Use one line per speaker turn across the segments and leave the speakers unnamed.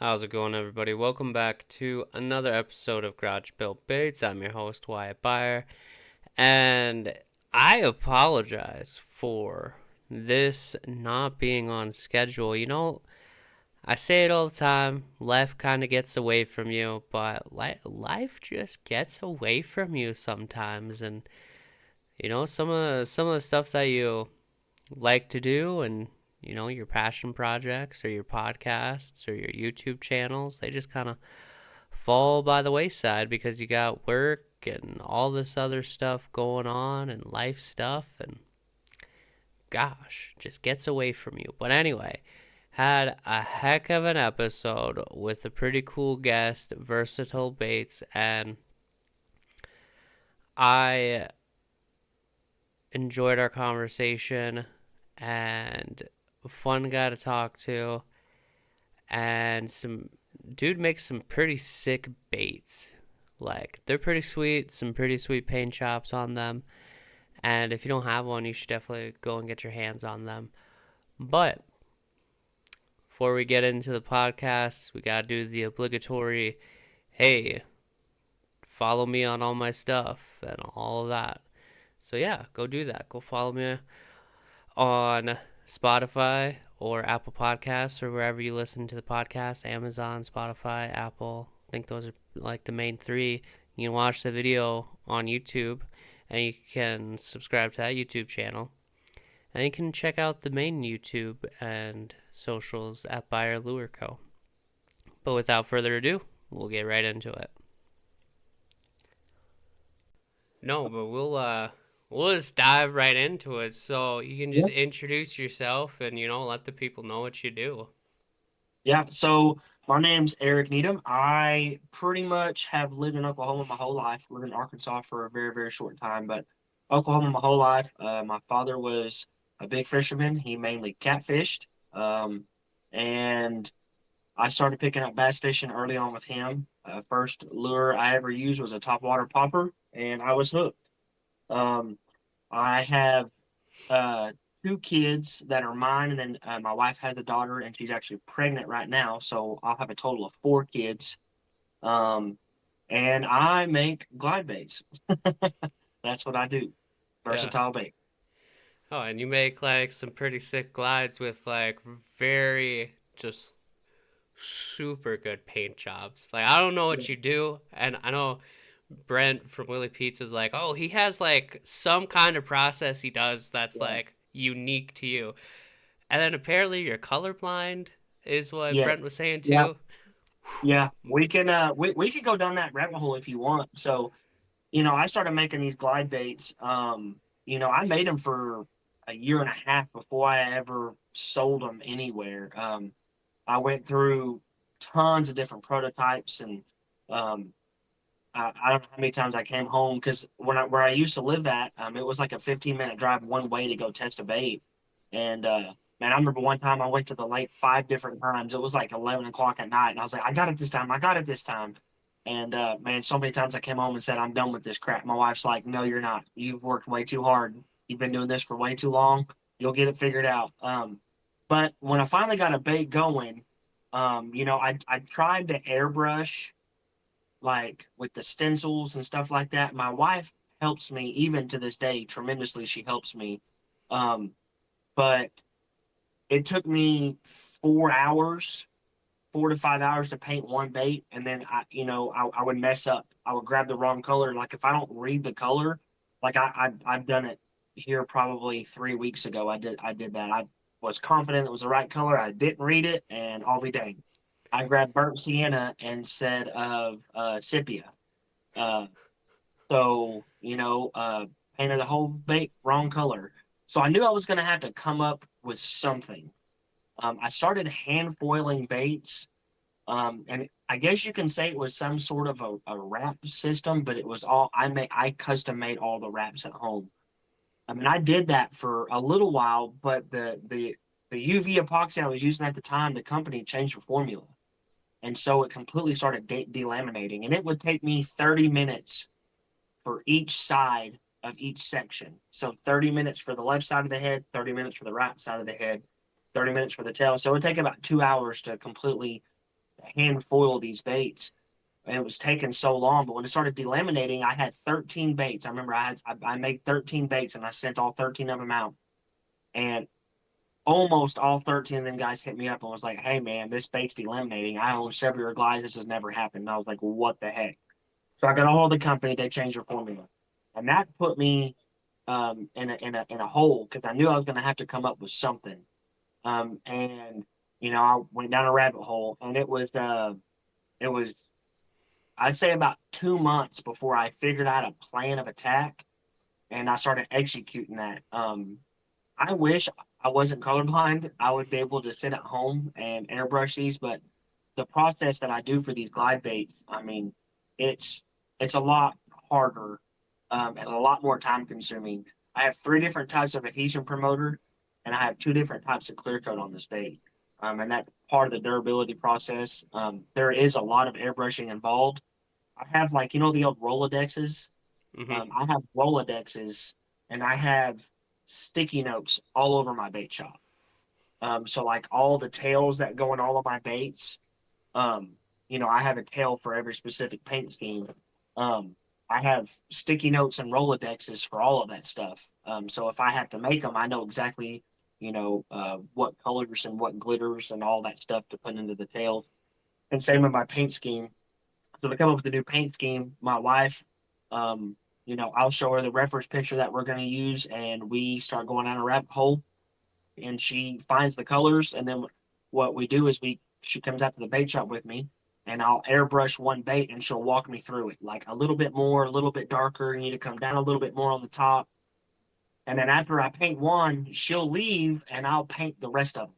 How's it going, everybody? Welcome back to another episode of Garage Built Baits. I'm your host, Wyatt Byer, and I apologize for this not being on schedule. I say it all the time, life kind of gets away from you, but life just gets away from you sometimes, and some of the stuff that you like to do and your passion projects or your podcasts or your YouTube channels, they just kind of fall by the wayside because you got work and all this other stuff going on and life stuff, and gosh, just gets away from you. But anyway, had a heck of an episode with a pretty cool guest, Versatile Baits, and I enjoyed our conversation and fun guy to talk to, and some dude makes some pretty sick baits. Like, they're pretty sweet, some pretty sweet paint chops on them. And if you don't have one, you should definitely go and get your hands on them. But before we get into the podcast, we gotta do the obligatory, hey, follow me on all my stuff and all of that. So yeah, go do that. Go follow me on Spotify or Apple Podcasts or wherever you listen to the podcast. Amazon, Spotify, Apple. I think those are like the main three. You can watch the video on YouTube, and you can subscribe to that YouTube channel. And you can check out the main YouTube and socials at Buyer Lure Co. But without further ado, we'll get right into it. No, but we'll just dive right into it. So you can just
Yeah.
introduce yourself and let the people know what you do.
Yeah. So my name's Eric Needham. I pretty much have lived in Oklahoma my whole life. Lived in Arkansas for a very, very short time, but Oklahoma my whole life. My father was a big fisherman. He mainly catfished. And I started picking up bass fishing early on with him. First lure I ever used was a topwater popper, and I was hooked. Um, I have uh, two kids that are mine, and then my wife has a daughter, and she's actually pregnant right now. So I'll have a total of four kids. Um, and I make glide baits. That's what I do.
Yeah.
Versatile bait.
Oh, and you make like some pretty sick glides with like very just super good paint jobs. Like, I don't know
Yeah.
what you do, and I know Brent from Willie Pete's is like, oh, he has like some kind of process he does that's
Yeah.
like unique to you. And then apparently you're colorblind, is what
Yeah.
Brent was saying
Yeah.
too.
Yeah. We can go down that rabbit hole if you want. So, I started making these glide baits. I made them for a year and a half before I ever sold them anywhere. I went through tons of different prototypes, and um, I don't know how many times I came home because where I used to live at, it was like a 15-minute drive one way to go test a bait. And man, I remember one time I went to the lake five different times. It was like 11 o'clock at night, and I was like, I got it this time. I got it this time. And man, so many times I came home and said, I'm done with this crap. My wife's like, no, you're not. You've worked way too hard. You've been doing this for way too long. You'll get it figured out. But when I finally got a bait going, I tried to airbrush like with the stencils and stuff like that. My wife helps me even to this day tremendously. She helps me. Um, but it took me 4 hours, 4 to 5 hours to paint one bait, and then I would mess up. I would grab the wrong color. Like if I don't read the color, like I've done it here probably 3 weeks ago. I did that. I was confident it was the right color. I didn't read it, and I'll be dang. I grabbed burnt sienna instead of sepia. Uh, so painted the whole bait wrong color. So I knew I was going to have to come up with something. I started hand foiling baits, and I guess you can say it was some sort of a wrap system, but it was all I custom made all the wraps at home. I mean, I did that for a little while, but the UV epoxy I was using at the time, the company changed the formula, and so it completely started delaminating, and it would take me 30 minutes for each side of each section. So 30 minutes for the left side of the head, 30 minutes for the right side of the head, 30 minutes for the tail. So it would take about 2 hours to completely hand foil these baits, and it was taking so long. But when it started delaminating, I had 13 baits. I remember I made 13 baits, and I sent all 13 of them out. And almost all 13 of them guys hit me up and was like, "Hey man, this bait's delaminating. I own several your glides. This has never happened." And I was like, well, "What the heck?" So I got a hold of the company. They changed their formula, and that put me in a hole because I knew I was going to have to come up with something. And I went down a rabbit hole, and it was I'd say about 2 months before I figured out a plan of attack, and I started executing that. I wish I wasn't colorblind. I would be able to sit at home and airbrush these, but the process that I do for these glide baits, I mean, it's it's a lot harder, and a lot more time consuming. I have three different types of adhesion promoter, and I have two different types of clear coat on this bait. And that's part of the durability process. There is a lot of airbrushing involved. I have, like, the old Rolodexes.
Hmm.
I have Rolodexes, and I have sticky notes all over my bait shop. So like all the tails that go in all of my baits, I have a tail for every specific paint scheme. Um, I have sticky notes and Rolodexes for all of that stuff. So if I have to make them, I know exactly, what colors and what glitters and all that stuff to put into the tails. And same with my paint scheme. So to come up with a new paint scheme, my wife, I'll show her the reference picture that we're going to use, and we start going down a rabbit hole, and she finds the colors, and then what we do is she comes out to the bait shop with me, and I'll airbrush one bait, and she'll walk me through it, like a little bit more, a little bit darker. You need to come down a little bit more on the top, and then after I paint one, she'll leave, and I'll paint the rest of them.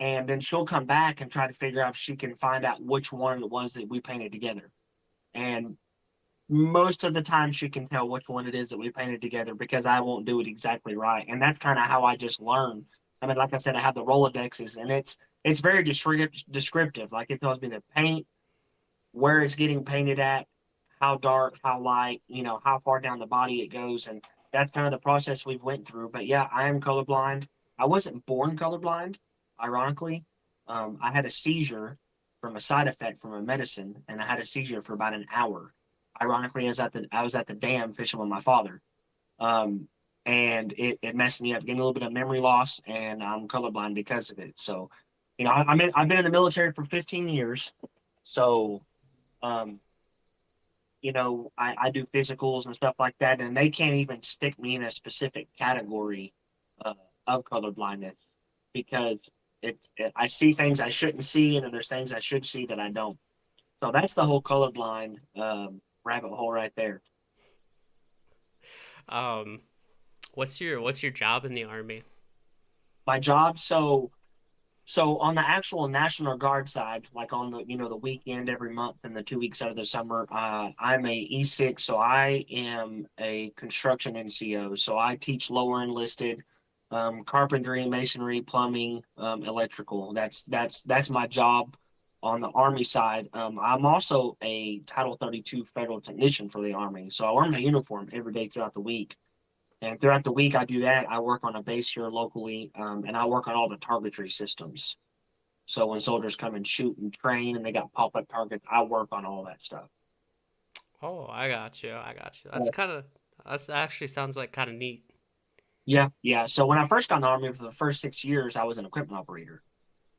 And then she'll come back and try to figure out if she can find out which one it was that we painted together. And most of the time she can tell which one it is that we painted together because I won't do it exactly right. And that's kind of how I just learn. I mean, like I said, I have the Rolodexes, and it's very descriptive. Like, it tells me the paint, where it's getting painted at, how dark, how light, how far down the body it goes. And that's kind of the process we've went through. But yeah, I am colorblind. I wasn't born colorblind, ironically. I had a seizure from a side effect from a medicine, and I had a seizure for about an hour. Ironically, I was at the dam fishing with my father, um, and it messed me up, gave me a little bit of memory loss, and I'm colorblind because of it. So, I've been in the military for 15 years, so um, I do physicals and stuff like that, and they can't even stick me in a specific category uh, of colorblindness because I see things I shouldn't see, and then there's things I should see that I don't. So that's the whole colorblind rabbit hole right there.
Um, what's your job in the army?
My job, so on the actual National Guard side, like on the weekend every month and the 2 weeks out of the summer, I'm a E6, so I am a construction NCO. So I teach lower enlisted, carpentry, masonry, plumbing, electrical. That's my job on the Army side. I'm also a Title 32 federal technician for the Army, so I wear my uniform every day throughout the week. And throughout the week, I do that. I work on a base here locally, and I work on all the targetry systems. So when soldiers come and shoot and train, and they got pop-up targets, I work on all that stuff.
Oh, I got you. I got you.
Yeah,
That's actually sounds like kind of neat.
yeah, yeah. So when I first got in the Army for the first 6 years, I was an equipment operator.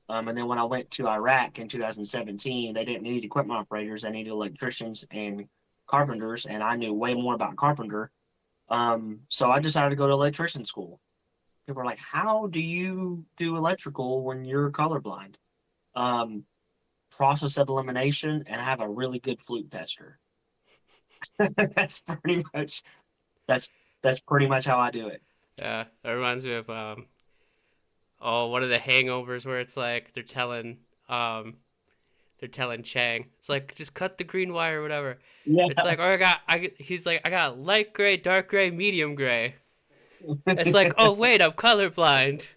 And then when I went to Iraq in 2017, they didn't need equipment operators. They needed electricians and carpenters, and I knew way more about carpenter. So I decided to go to electrician school. They were like, "How do you do electrical when you're colorblind?" Um, Process of elimination, and have a really good flute tester. that's pretty much that's that's pretty much how I do it.
Yeah, that reminds me of one of the hangovers where it's like um they're telling Chang, it's like just cut the green wire or whatever. It's
Yeah,
like, oh, he's like, I got light gray, dark gray, medium gray. It's like, oh wait, I'm colorblind.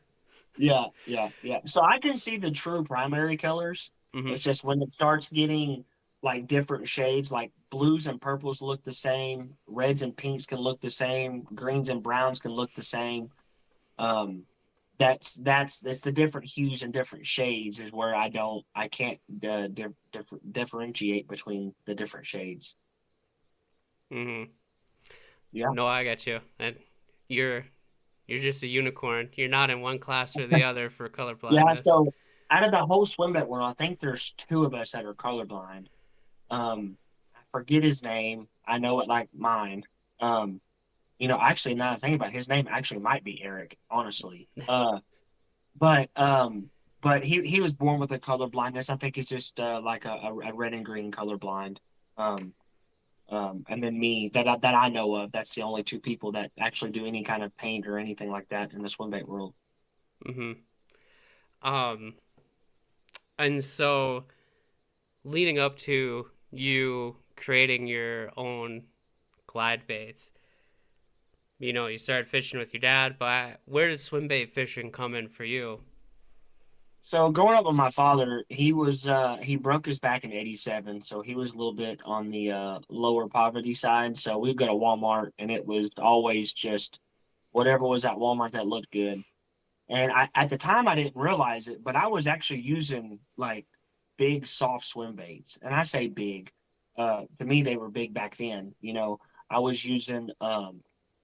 yeah, yeah, yeah. So I can see the true primary colors.
Hmm.
It's just when it starts getting like different shades, like blues and purples look the same, reds and pinks can look the same, greens and browns can look the same. Um, that's the different hues and different shades is where I can't differentiate between the different shades.
Mm-hmm.
Yeah.
No, I got you. And you're you're just a unicorn. You're not in one class or the other for color
Yeah,
blindness.
so out of the whole swim bet world, I think there's two of us that are colorblind. I forget his name. I know it like mine. Um, actually, now that I think about it, his name actually might be Eric, honestly. But but he was born with a color blindness. I think he's just like a red and green color blind. Um, and then me that I know of. That's the only two people that actually do any kind of paint or anything like that in the swim bait world.
Mm-hmm. Um, and so leading up to you creating your own glide baits, you started fishing with your dad, but where did swim bait fishing come in for you?
So growing up with my father, he broke his back in '87, so he was a little bit on the lower poverty side. So we'd go to Walmart, and it was always just whatever was at Walmart that looked good. And at the time I didn't realize it, but I was actually using like big soft swim baits. And I say big. To me they were big back then. I was using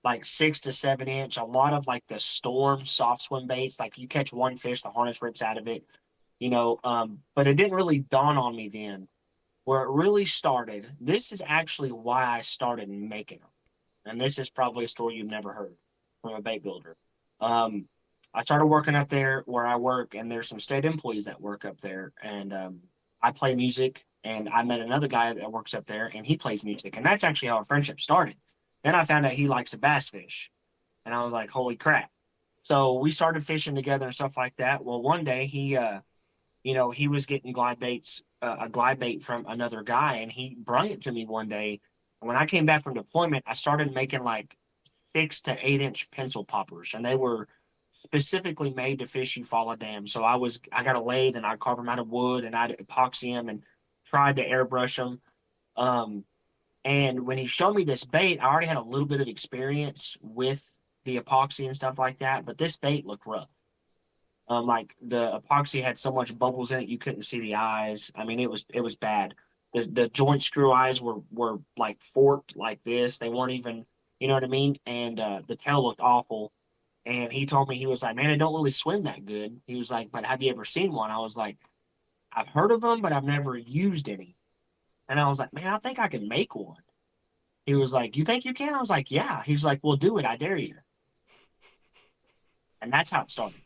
like 6 to 7 inch, a lot of like the storm soft swim baits. Like you catch one fish, the harness rips out of it, but it didn't really dawn on me then. Where it really started, this is actually why I started making them. And this is probably a story you've never heard from a bait builder. Um, I started working up there where I work, and there's some state employees that work up there, and I play music. And I met another guy that works up there, and he plays music, and that's actually how our friendship started. Then I found out he likes to bass fish, and I was like, "Holy crap!" So we started fishing together and stuff like that. Well, one day he was getting glide baits, a glide bait from another guy, and he brought it to me one day. And when I came back from deployment, I started making like 6 to 8 inch pencil poppers, and they were specifically made to fish Eufaula Dam. So I got a lathe, and I carve them out of wood, and I'd epoxy them and tried to airbrush them. Um, and when he showed me this bait, I already had a little bit of experience with the epoxy and stuff like that, but this bait looked rough. Like the epoxy had so much bubbles in it you couldn't see the eyes. I mean, it was bad. The joint screw eyes were like forked like this. They weren't even, you know what I mean. And the tail looked awful. And he told me, he was like, "Man, I don't really swim that good." He was like, "But have you ever seen one?" I was like, "I've heard of them, but I've never used any." And I was like, "Man, I think I can make one." He was like, "You think you can?" I was like, "Yeah." He was like, "Well, do it. I dare you." And that's how it started.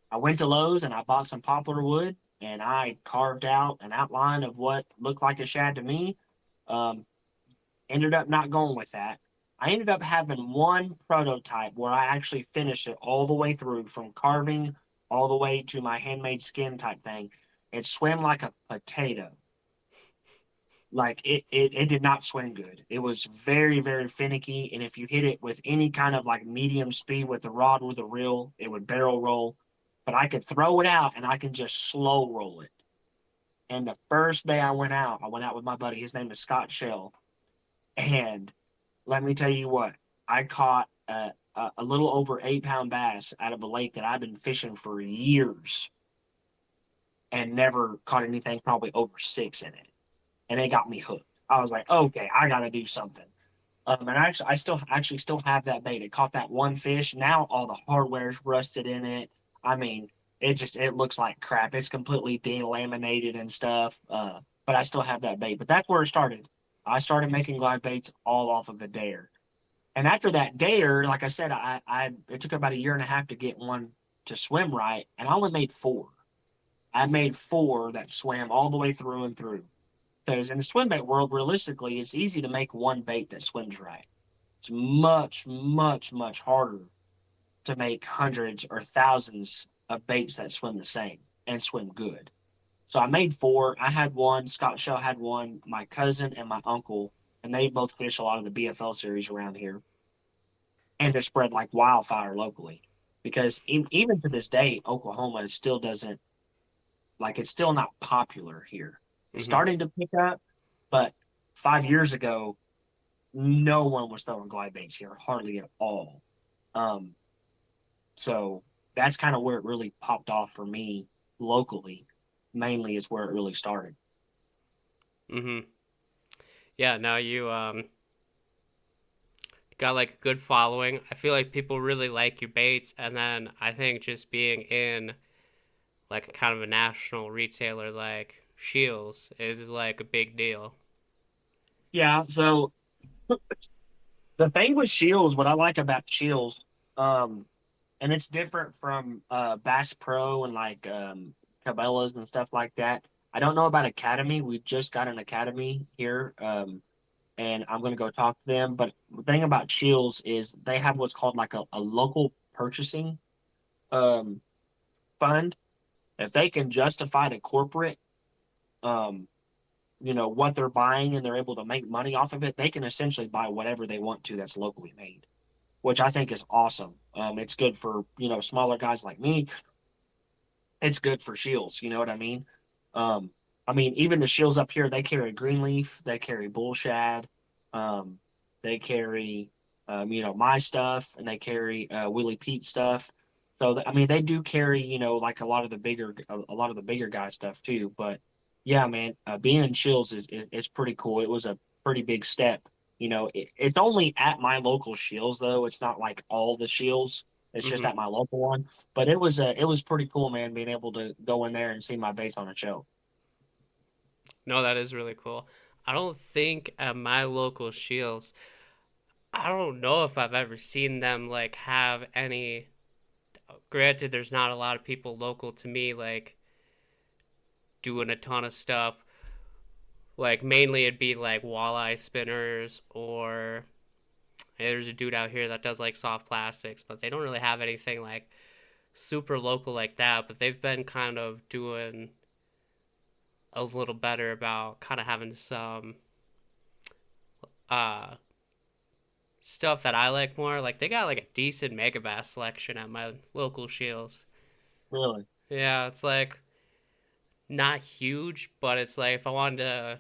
I went to Lowe's and I bought some poplar wood, and I carved out an outline of what looked like a shad to me. Um, Ended up not going with that. I ended up having one prototype where I actually finished it all the way through from carving all the way to my handmade skin type thing. It swam like a potato. Like it did not swim good. It was very, very finicky. And if you hit it with any kind of like medium speed with the rod or the reel, it would barrel roll. But I could throw it out and I can just slow roll it. And the first day I went out with my buddy. His name is Scott Shell. And let me tell you what, I caught a little over 8 pound bass out of a lake that I've been fishing for years and never caught anything probably over 6 in it. And it got me hooked. I was like, okay, I got to do something. And I still have that bait. It caught that one fish. Now all the hardware's rusted in it. I mean, it looks like crap. It's completely delaminated and stuff. But I still have that bait. But that's where it started. I started making glide baits all off of a dare. And after that dare, like I said, I it took about a year and a half to get one to swim right, and I only made four. I made four that swam all the way through and through. Because in the swim bait world, realistically, it's easy to make one bait that swims right. It's much, much, much harder to make hundreds or thousands of baits that swim the same and swim good. So I made four. I had one. Scott Shell had one. My cousin and my uncle, and they both fish a lot of the BFL series around here, and they're spread like wildfire locally. Because even to this day, Oklahoma still doesn't like it's still not popular here. It's
Mm-hmm.
starting to pick up, but 5 years ago, no one was throwing glide baits here, hardly at all. Um, so that's kind of where it really popped off for me locally. Mainly is where it really started.
Mm-hmm. Yeah, now you got like a good following. I feel like people really like your baits, and then I think just being in like a kind of a national retailer like Shields is like a big deal.
Yeah. So the thing with Shields, what I like about Shields, um, and it's different from Bass Pro and like Cabela's and stuff like that. I don't know about Academy. We just got an Academy here, and I'm going to go talk to them. But the thing about Shields is they have what's called like a local purchasing um, fund. If they can justify to corporate, um, what they're buying and they're able to make money off of it, they can essentially buy whatever they want to that's locally made, which I think is awesome. It's good for smaller guys like me. It's good for Shields. You know what I mean? Um, I mean, even the Shields up here, they carry Greenleaf, they carry Bull Shad, um, they carry my stuff, and they carry Willie Pete stuff. So I mean, they do carry like a lot of the bigger guy stuff too. But yeah, man, being in Shields is pretty cool. It was a pretty big step. It's only at my local Shields though. It's not like all the Shields. It's just
Mm-hmm.
at my local one. But it was pretty cool, man, being able to go in there and see my base on a show.
No, that is really cool. I don't think at my local Shields, I don't know if I've ever seen them like have any. Granted, there's not a lot of people local to me like doing a ton of stuff. Like mainly it'd be like walleye spinners or hey, there's a dude out here that does like soft plastics, but they don't really have anything like super local like that. But they've been kind of doing a little better about kind of having some uh stuff that I like more. Like they got like a decent megabass selection at my local Shields.
Really?
Yeah, it's like not huge, but it's like if I wanted to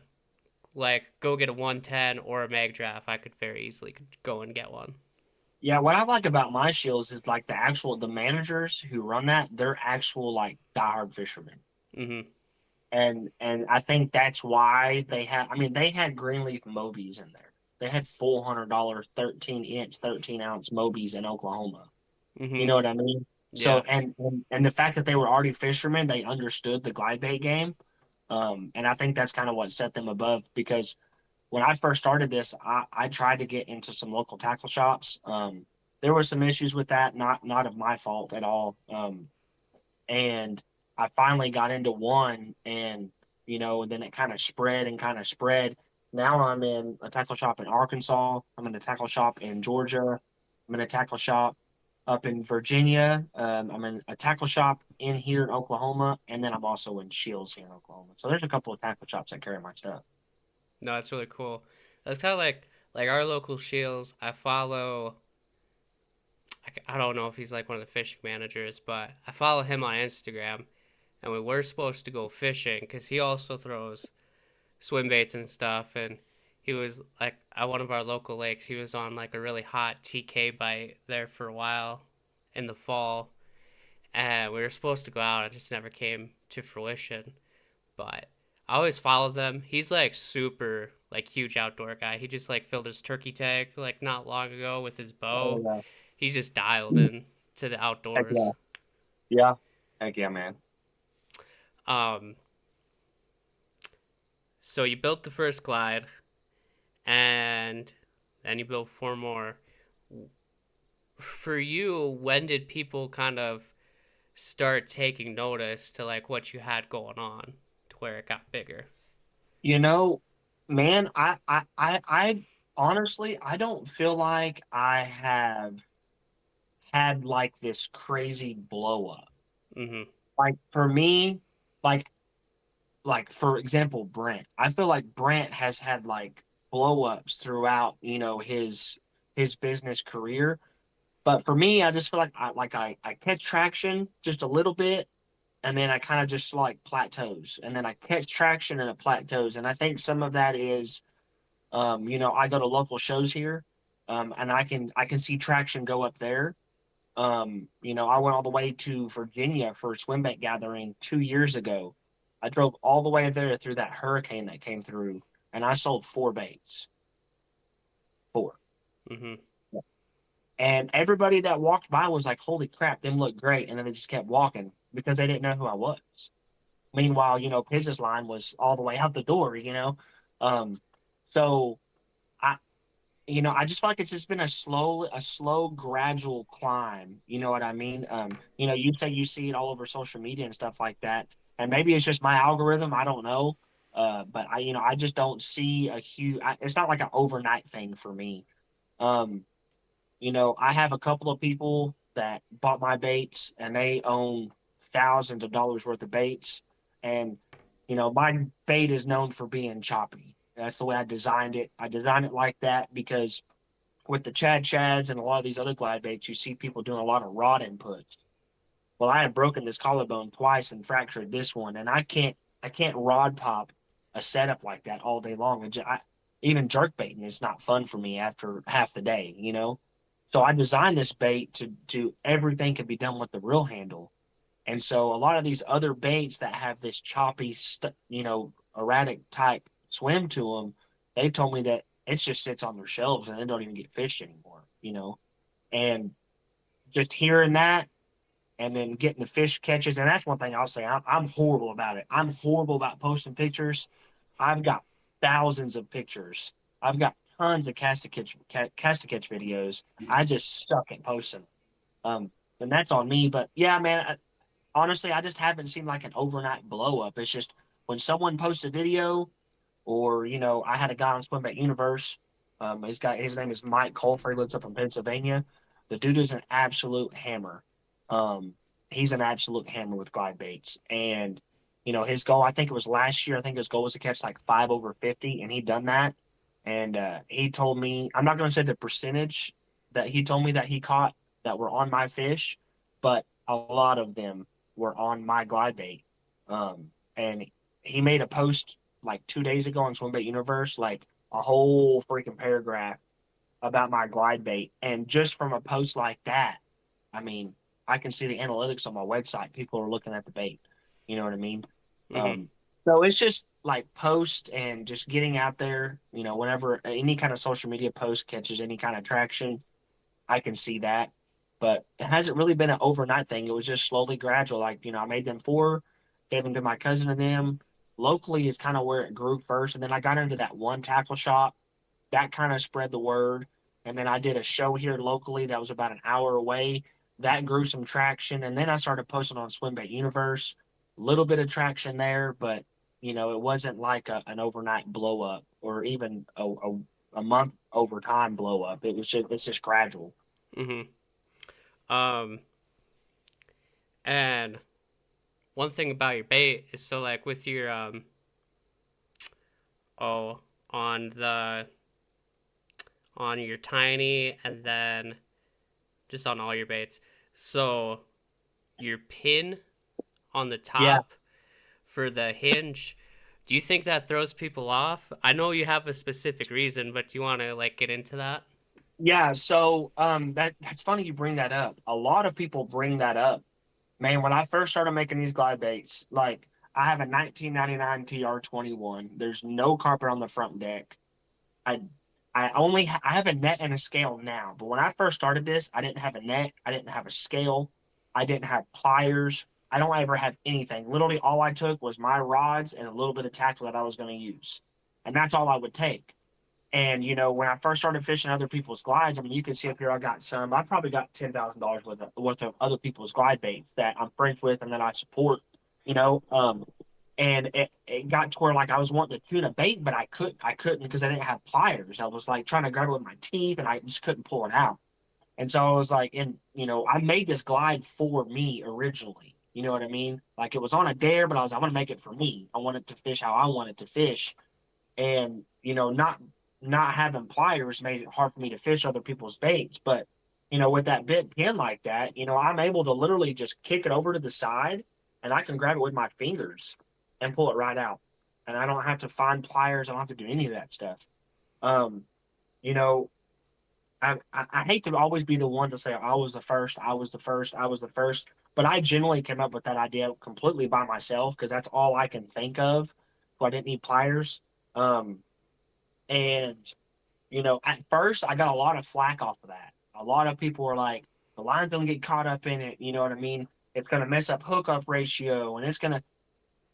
like go get a 110 or a mag draft, I could very easily go and get one.
Yeah, what I like about my Shields is like the managers who run that, they're actual like diehard fishermen.
Mhm.
And I think that's why I mean, they had Greenleaf Mobies in there. They had $400 13-inch, 13-ounce Mobies in Oklahoma. You know
Mhm.
what I mean? So
Yeah.
and the fact that they were already fishermen, they understood the glide bait game. And I think that's kind of what set them above because when I first started this, I tried to get into some local tackle shops. There were some issues with that, not of my fault at all. And I finally got into one, and then it kind of spread and kind of spread. Now I'm in a tackle shop in Arkansas. I'm in a tackle shop in Georgia. I'm in a tackle shop up in Virginia. I'm in a tackle shop in here in Oklahoma, and then I'm also in Shields here in Oklahoma. So there's a couple of tackle shops that carry my stuff.
No, that's really cool. That's kind of like our local Shields. I follow. I don't know if he's like one of the fishing managers, but I follow him on Instagram, and we were supposed to go fishing because he also throws swim baits and stuff. And he was like at one of our local lakes. He was on like a really hot TK bite there for a while in the fall, and we were supposed to go out. It just never came to fruition. But I always follow them. He's like super like huge outdoor guy. He just like filled his turkey tag like not long ago with his
Oh
bow.
yeah.
He's just dialed in to the
Heck yeah.
outdoors.
Yeah. Heck yeah, man.
Um, so you built the first glide, and then you built four more. For you, when did people kind of start taking notice to like what you had going on to where it got bigger?
You know, man, I honestly, I don't feel like I have had like this crazy blow up.
Mm-hmm.
Like for me, like like for example, Brent. I feel like Brent has had like blow ups throughout, his business career. But for me, I just feel like I catch traction just a little bit, and then I kind of just like plateaus, and then I catch traction and it plateaus. And I think some of that is, I go to local shows here, and I can see traction go up there. I went all the way to Virginia for a swim bait gathering 2 years ago. I drove all the way there through that hurricane that came through, and I sold four baits. Four.
Mm-hmm.
And everybody that walked by was like, holy crap, them look great. And then they just kept walking because they didn't know who I was. Meanwhile, Piz's line was all the way out the door. Um, so I, I just feel like it's just been a slow, gradual climb. You know what I mean? You say you see it all over social media and stuff like that. And maybe it's just my algorithm. I don't know. But I just don't see it's not like an overnight thing for me. Um, I have a couple of people that bought my baits and they own thousands of dollars worth of baits. And, my bait is known for being choppy. That's the way I designed it. I designed it like that because with the Chad Chads and a lot of these other glide baits, you see people doing a lot of rod inputs. Well, I had broken this collarbone twice and fractured this one, and I can't rod pop a setup like that all day long. Even jerk baiting is not fun for me after half the day. So I designed this bait to everything can be done with the reel handle. And so a lot of these other baits that have this choppy, erratic type swim to them, they told me that it just sits on their shelves and they don't even get fished anymore. And just hearing that and then getting the fish catches, and that's one thing I'll say, I'm horrible about it. I'm horrible about posting pictures. I've got thousands of pictures. I've got tons of cast to catch videos. I just suck at posting. Um, and that's on me. But yeah, man, honestly, I just haven't seen like an overnight blow up. It's just when someone posts a video, or I had a guy on Swim Bait Universe. His name is Mike Colfer. He lives up in Pennsylvania. The dude is an absolute hammer. Um, he's an absolute hammer with glide baits, and his goal. I think it was last year. I think his goal was to catch like 5 over 50, and he done that. And he told me, I'm not going to say the percentage that he told me that he caught that were on my fish, but a lot of them were on my glide bait. And he made a post like 2 days ago on Swim Bait Universe, like a whole freaking paragraph about my glide bait. And just from a post like that, I mean, I can see the analytics on my website. People are looking at the bait. You know what I mean?
Mm-hmm.
Um, so it's just like post and just getting out there. Whenever any kind of social media post catches any kind of traction, I can see that. But it hasn't really been an overnight thing. It was just slowly gradual. Like, I made them four, gave them to my cousin and them. Locally is kind of where it grew first. And then I got into that one tackle shop. That kind of spread the word. And then I did a show here locally that was about an hour away. That grew some traction. And then I started posting on Swim Bait Universe. A little bit of traction there, but it wasn't like an overnight blow up or even a month over time blow up. It's just gradual.
Mm-hmm. Um, and one thing about your bait is so like with your oh on the on your tiny and then just on all your baits. So your pin on the
Yeah.
top for the hinge, do you think that throws people off? I know you have a specific reason, but do you want to like get into that?
Yeah, so that's funny you bring that up. A lot of people bring that up. Man, when I first started making these glide baits, like I have a 1999 TR21. There's no carpet on the front deck. I I have a net and a scale now, but when I first started this, I didn't have a net, I didn't have a scale, I didn't have pliers. I don't ever have anything. Literally all I took was my rods and a little bit of tackle that I was going to use. And that's all I would take. And when I first started fishing other people's glides, I mean, you can see up here, I probably got $10,000 worth of other people's glide baits that I'm friends with and that I support. You know, and it got to where like I was wanting to tune a bait, but I couldn't because I didn't have pliers. I was like trying to grab it with my teeth, and I just couldn't pull it out. And so I was like, and I made this glide for me originally. You know what I mean? Like it was on a dare, but I want to make it for me. I want it to fish how I want it to fish, and not having pliers made it hard for me to fish other people's baits. But with that bit pin like that, I'm able to literally just kick it over to the side, and I can grab it with my fingers and pull it right out. And I don't have to find pliers. I don't have to do any of that stuff. Um, you know, I hate to always be the one to say I was the first, I was the first, I was the first, but I generally came up with that idea completely by myself because that's all I can think of. So I didn't need pliers. Um, and at first I got a lot of flack off of that. A lot of people were like, the line's gonna get caught up in it. You know what I mean? It's gonna mess up hookup ratio, and it's gonna.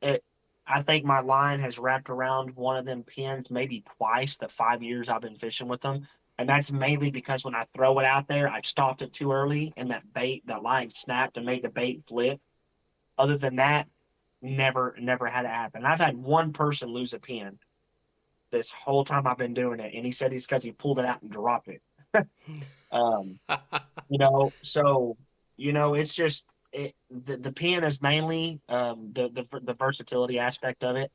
It. I think my line has wrapped around one of them pins maybe twice the 5 years I've been fishing with them, and that's mainly because when I throw it out there, I stopped it too early, and that line snapped and made the bait flip. Other than that, never had it happen. I've had one person lose a pin this whole time I've been doing it, and he said it's because he pulled it out and dropped it. Um, so it's just the pen is mainly the versatility aspect of it.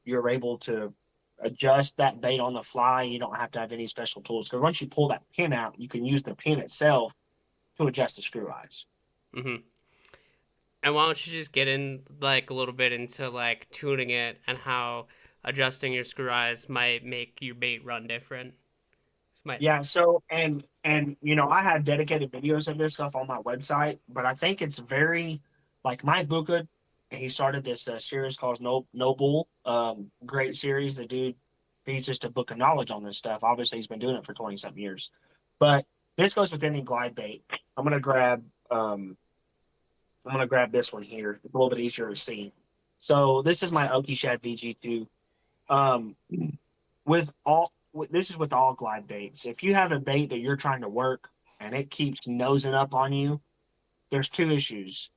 You're able to adjust that bait on the fly. You don't have to have any special tools because once you pull that pin out, you can use the pin itself to adjust the screw eyes.
Hmm. And why don't you just get in like a little bit into like tuning it and how adjusting your screw eyes might make your bait run different? This might.
Yeah, so and I have dedicated videos of this stuff on my website, but I think it's very like Mike Buka, he started this series called No Bull. Great series. The dude, he's just a book of knowledge on this stuff. Obviously, he's been doing it for 20 something years. But this goes with any glide bait. I'm gonna grab um I'm gonna grab this one here. It's a little bit easier to see. So this is my Oki Shad VG2. Um, this is with all glide baits. If you have a bait that you're trying to work and it keeps nosing up on you, there's two issues.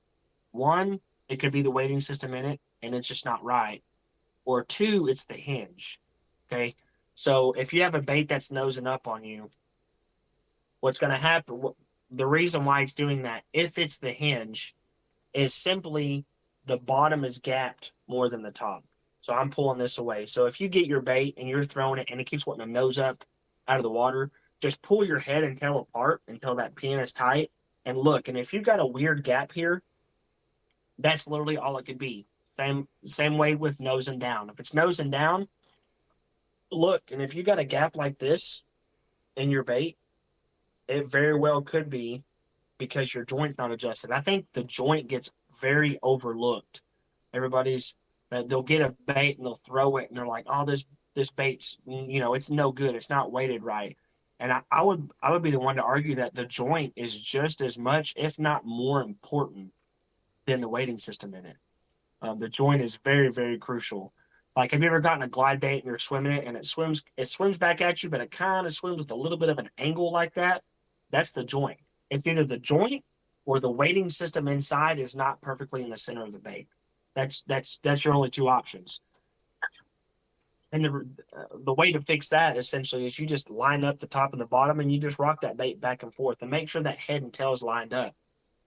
One, it could be the weighting system in it and it's just not right. Or two, it's the hinge. Okay. So if you have a bait that's nosing up on you, what's going to happen? The reason why it's doing that, if it's the hinge, is simply the bottom is gapped more than the top. So I'm pulling this away. So if you get your bait and you're throwing it and it keeps wanting to nose up out of the water, just pull your head and tail apart until that pin is tight and look. And if you've got a weird gap here, that's literally all it could be. Same way with nosing down. If it's nosing down, look. And if you got a gap like this in your bait, it very well could be because your joint's not adjusted. I think the joint gets very overlooked. Everybody's they'll get a bait and they'll throw it and they're like, oh, this bait's it's no good. It's not weighted right. And I would be the one to argue that the joint is just as much, if not more important than the weighting system in it. The joint is very, very crucial. Like, have you ever gotten a glide bait and you're swimming it and it swims back at you, but it kind of swims with a little bit of an angle like that? That's the joint. It's either the joint or the weighting system inside is not perfectly in the center of the bait. That's your only two options. And the way to fix that essentially is you just line up the top and the bottom and you just rock that bait back and forth and make sure that head and tail is lined up.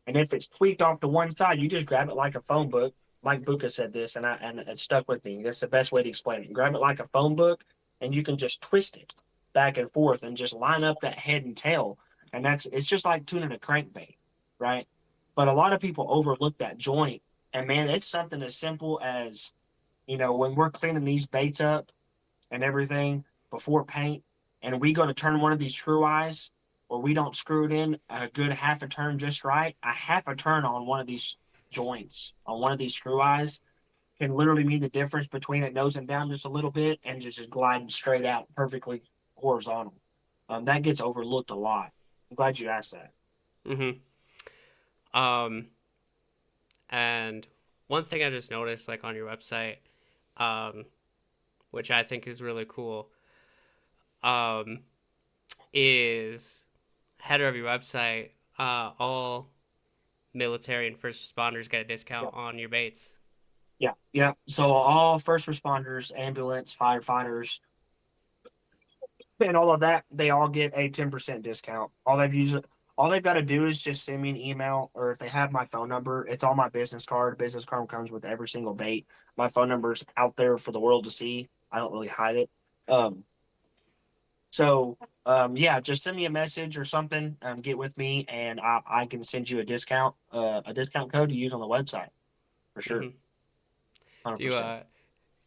And if it's tweaked off to one side, you just grab it like a phone book. Mike Buka said this, and it stuck with me. That's the best way to explain it. Grab it like a phone book, and you can just twist it back and forth and just line up that head and tail. And it's just like tuning a crankbait, right? But a lot of people overlook that joint. And man, it's something as simple as, when we're cleaning these baits up and everything before paint, and we go to turn one of these screw eyes, or we don't screw it in a good half a turn just right, a half a turn on one of these joints, on one of these screw eyes, can literally mean the difference between it nosing down just a little bit and just gliding straight out perfectly horizontal. That gets overlooked a lot. I'm glad you asked that.
Hmm. Um, and one thing I just noticed, like on your website, um, which I think is really cool, um, is header of your website. All military and first responders get a
Yeah,
discount on your baits.
yeah, yeah. So all first responders, ambulance, firefighters, and all of that, they all get a 10% discount. All they've got to do is just send me an email, or if they have my phone number, it's on my business card. Business card comes with every single bait. My phone number's out there for the world to see. I don't really hide it. Um, yeah, just send me a message or something. Get with me, and I can send you a discount code to use on the website for sure,
Hmm.
100
Do you
percent.
uh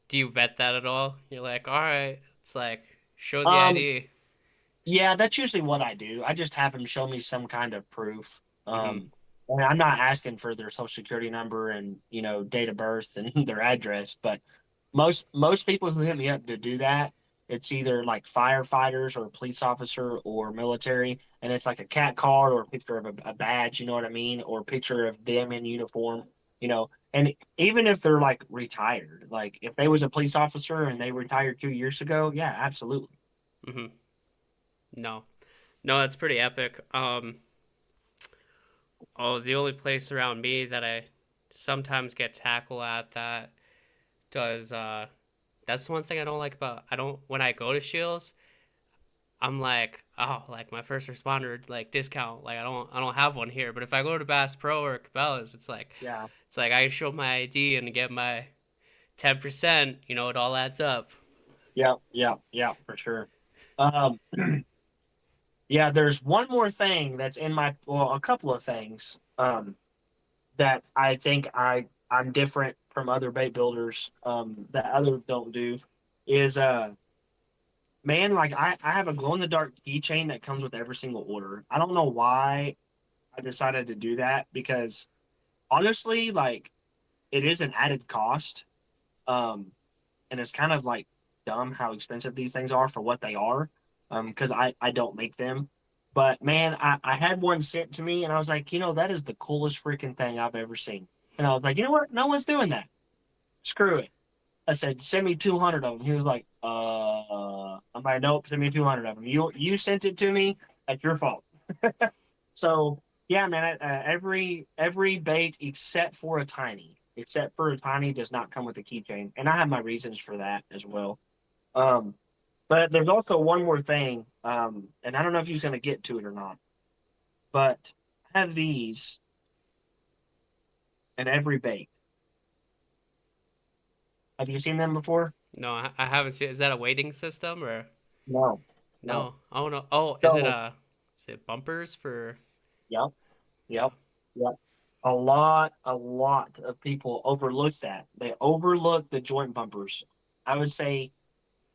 do you vet that at all? You're like, all right, it's like show the
Um,
ID.
Yeah, that's usually what I do. I just have them show me some kind of proof.
Hmm.
And I'm not asking for their social security number and date of birth and their address, but most people who hit me up to do that, it's either like firefighters or a police officer or military, and it's like a cat card or a picture of a badge, you know what I mean, or a picture of them in uniform, And even if they're like retired, like if they was a police officer and they retired 2 years ago, yeah, absolutely.
Hmm. No, no, that's pretty epic. Oh, the only place around me that I sometimes get tackle at that does that's the one thing I don't like about I don't when I go to Shields, I'm like, oh, like my first responder like discount, like I don't have one here. But if I go to Bass Pro or Cabela's,
Yeah.
it's like I show my ID and get my 10%. It all adds up.
Yeah, yeah, yeah, for sure. Um, yeah, there's one more thing that's in well, a couple of things that I think I'm different from other bait builders that others don't do is man, like I have a glow in the dark keychain that comes with every single order. I don't know why I decided to do that because honestly, like it is an added cost. Um, and it's kind of like dumb how expensive these things are for what they are. Because I don't make them. But man, I had one sent to me and I was like, that is the coolest freaking thing I've ever seen. And I was like, you know what? No one's doing that. Screw it. I said, send me 200 of them. He was like, I'm like, nope, send me 200 of them. You sent it to me. That's your fault. So yeah, man, every bait except for a tiny does not come with a keychain. And I have my reasons for that as well. Um, but there's also one more thing, and I don't know if he's going to get to it or not, but I have these in every bait. Have you seen them before?
No, I haven't seen. Is that a waiting system or
No, no.
no? Oh no. Oh,
So,
is it bumpers for?
yep,
Yeah.
yep, yep. A lot of people overlook that. They overlook the joint bumpers. I would say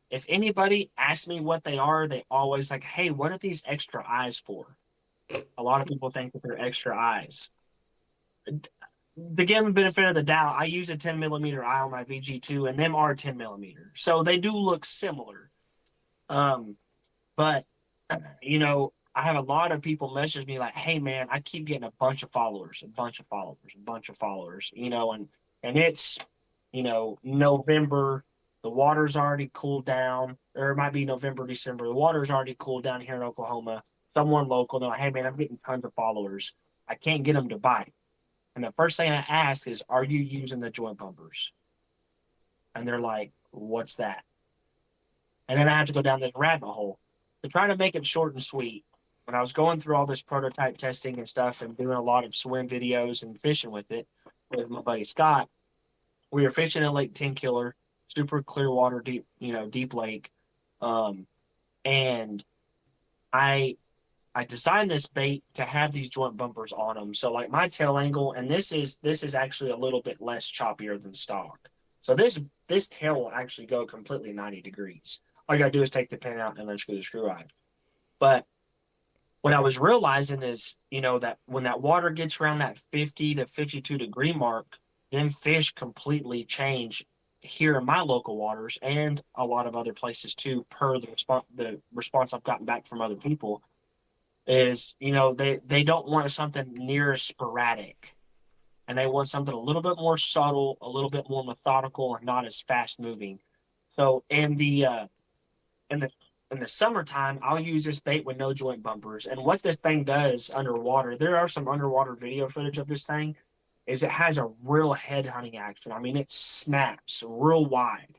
if anybody asks me what they are, they always like, hey, what are these extra eyes for? A lot of people think that they're extra eyes. To give them the benefit of the doubt, I use a 10 millimeter eye on my VG2, and them are 10 millimeter. So they do look similar. Um, but, I have a lot of people message me like, hey, man, I keep getting a bunch of followers, a bunch of followers, a bunch of followers, and it's, November. The water's already cooled down, or it might be November, December. The water's already cooled down here in Oklahoma. Someone local, they're like, hey, man, I'm getting tons of followers. I can't get them to bite. And the first thing I ask is, are you using the joint bumpers? And they're like, what's that? And then I have to go down this rabbit hole. To try to make it short and sweet, when I was going through all this prototype testing and stuff and doing a lot of swim videos and fishing with it with my buddy Scott, we were fishing at Lake Ten Killer, super clear water, deep lake. Um, and I I designed this bait to have these joint bumpers on them. So like my tail angle, and this is actually a little bit less choppier than stock. So this tail will actually go completely 90 degrees. All you gotta do is take the pin out and then screw the screw eye. But what I was realizing is, that when that water gets around that 50 to 52-degree mark, then fish completely change here in my local waters and a lot of other places too, per the response I've gotten back from other people is they don't want something near as sporadic, and they want something a little bit more subtle, a little bit more methodical, and not as fast moving. So in the in the summertime, I'll use this bait with no joint bumpers. And what this thing does underwater, there are some underwater video footage of this thing, is it has a real head hunting action. I mean, it snaps real wide.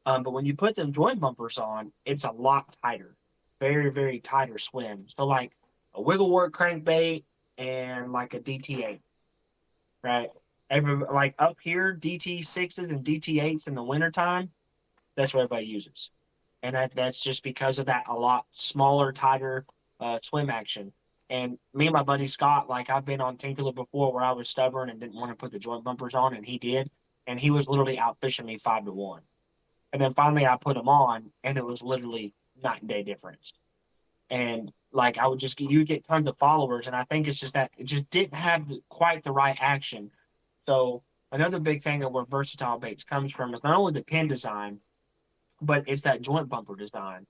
But when you put them joint bumpers on, it's a lot tighter, very, very tighter swim. So like a wiggle work crankbait and like a DT8, right? Like up here, DT6s and DT8s in the wintertime, that's what everybody uses. And that's just because of that a lot smaller, tighter swim action. And me and my buddy Scott, like I've been on Tinkerler before where I was stubborn and didn't want to put the joint bumpers on, and he did. And he was literally out fishing me 5-1. And then finally I put them on, and it was literally night and day difference. and like I would just get you get tons of followers, and I think it's just that it just didn't have quite the right action. So another big thing of where versatile baits comes from is not only the pin design, but it's that joint bumper design.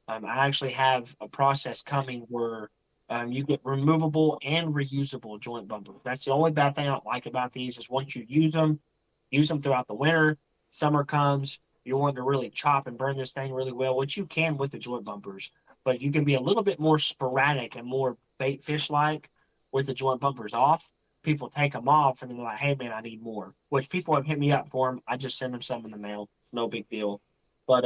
I actually have a process coming where you get removable and reusable joint bumpers. That's the only bad thing I don't like about these is once you use them throughout the winter, summer comes, you want to really chop and burn this thing really well, which you can with the joint bumpers, but you can be a little bit more sporadic and more bait fish like with the joint bumpers off. People take them off and they're like, hey man, I need more, which people have hit me up for them. I just send them some in the mail. It's no big deal. But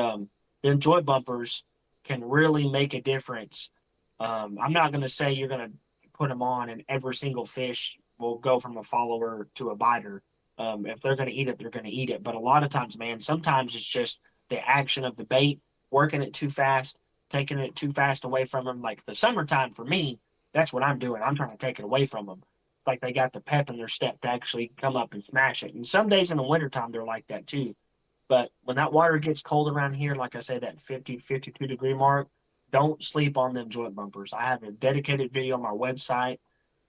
them joint bumpers can really make a difference. I'm not going to say you're going to put them on and every single fish will go from a follower to a biter. If they're going to eat it, they're going to eat it. But a lot of times, man, sometimes it's just the action of the bait, working it too fast, taking it too fast away from them. Like the summertime for me, that's what I'm doing. I'm trying to take it away from them. It's like they got the pep in their step to actually come up and smash it. And some days in the wintertime, they're like that too. But when that water gets cold around here, like I say, that 50, 52-degree mark, don't sleep on them joint bumpers. I have a dedicated video on my website.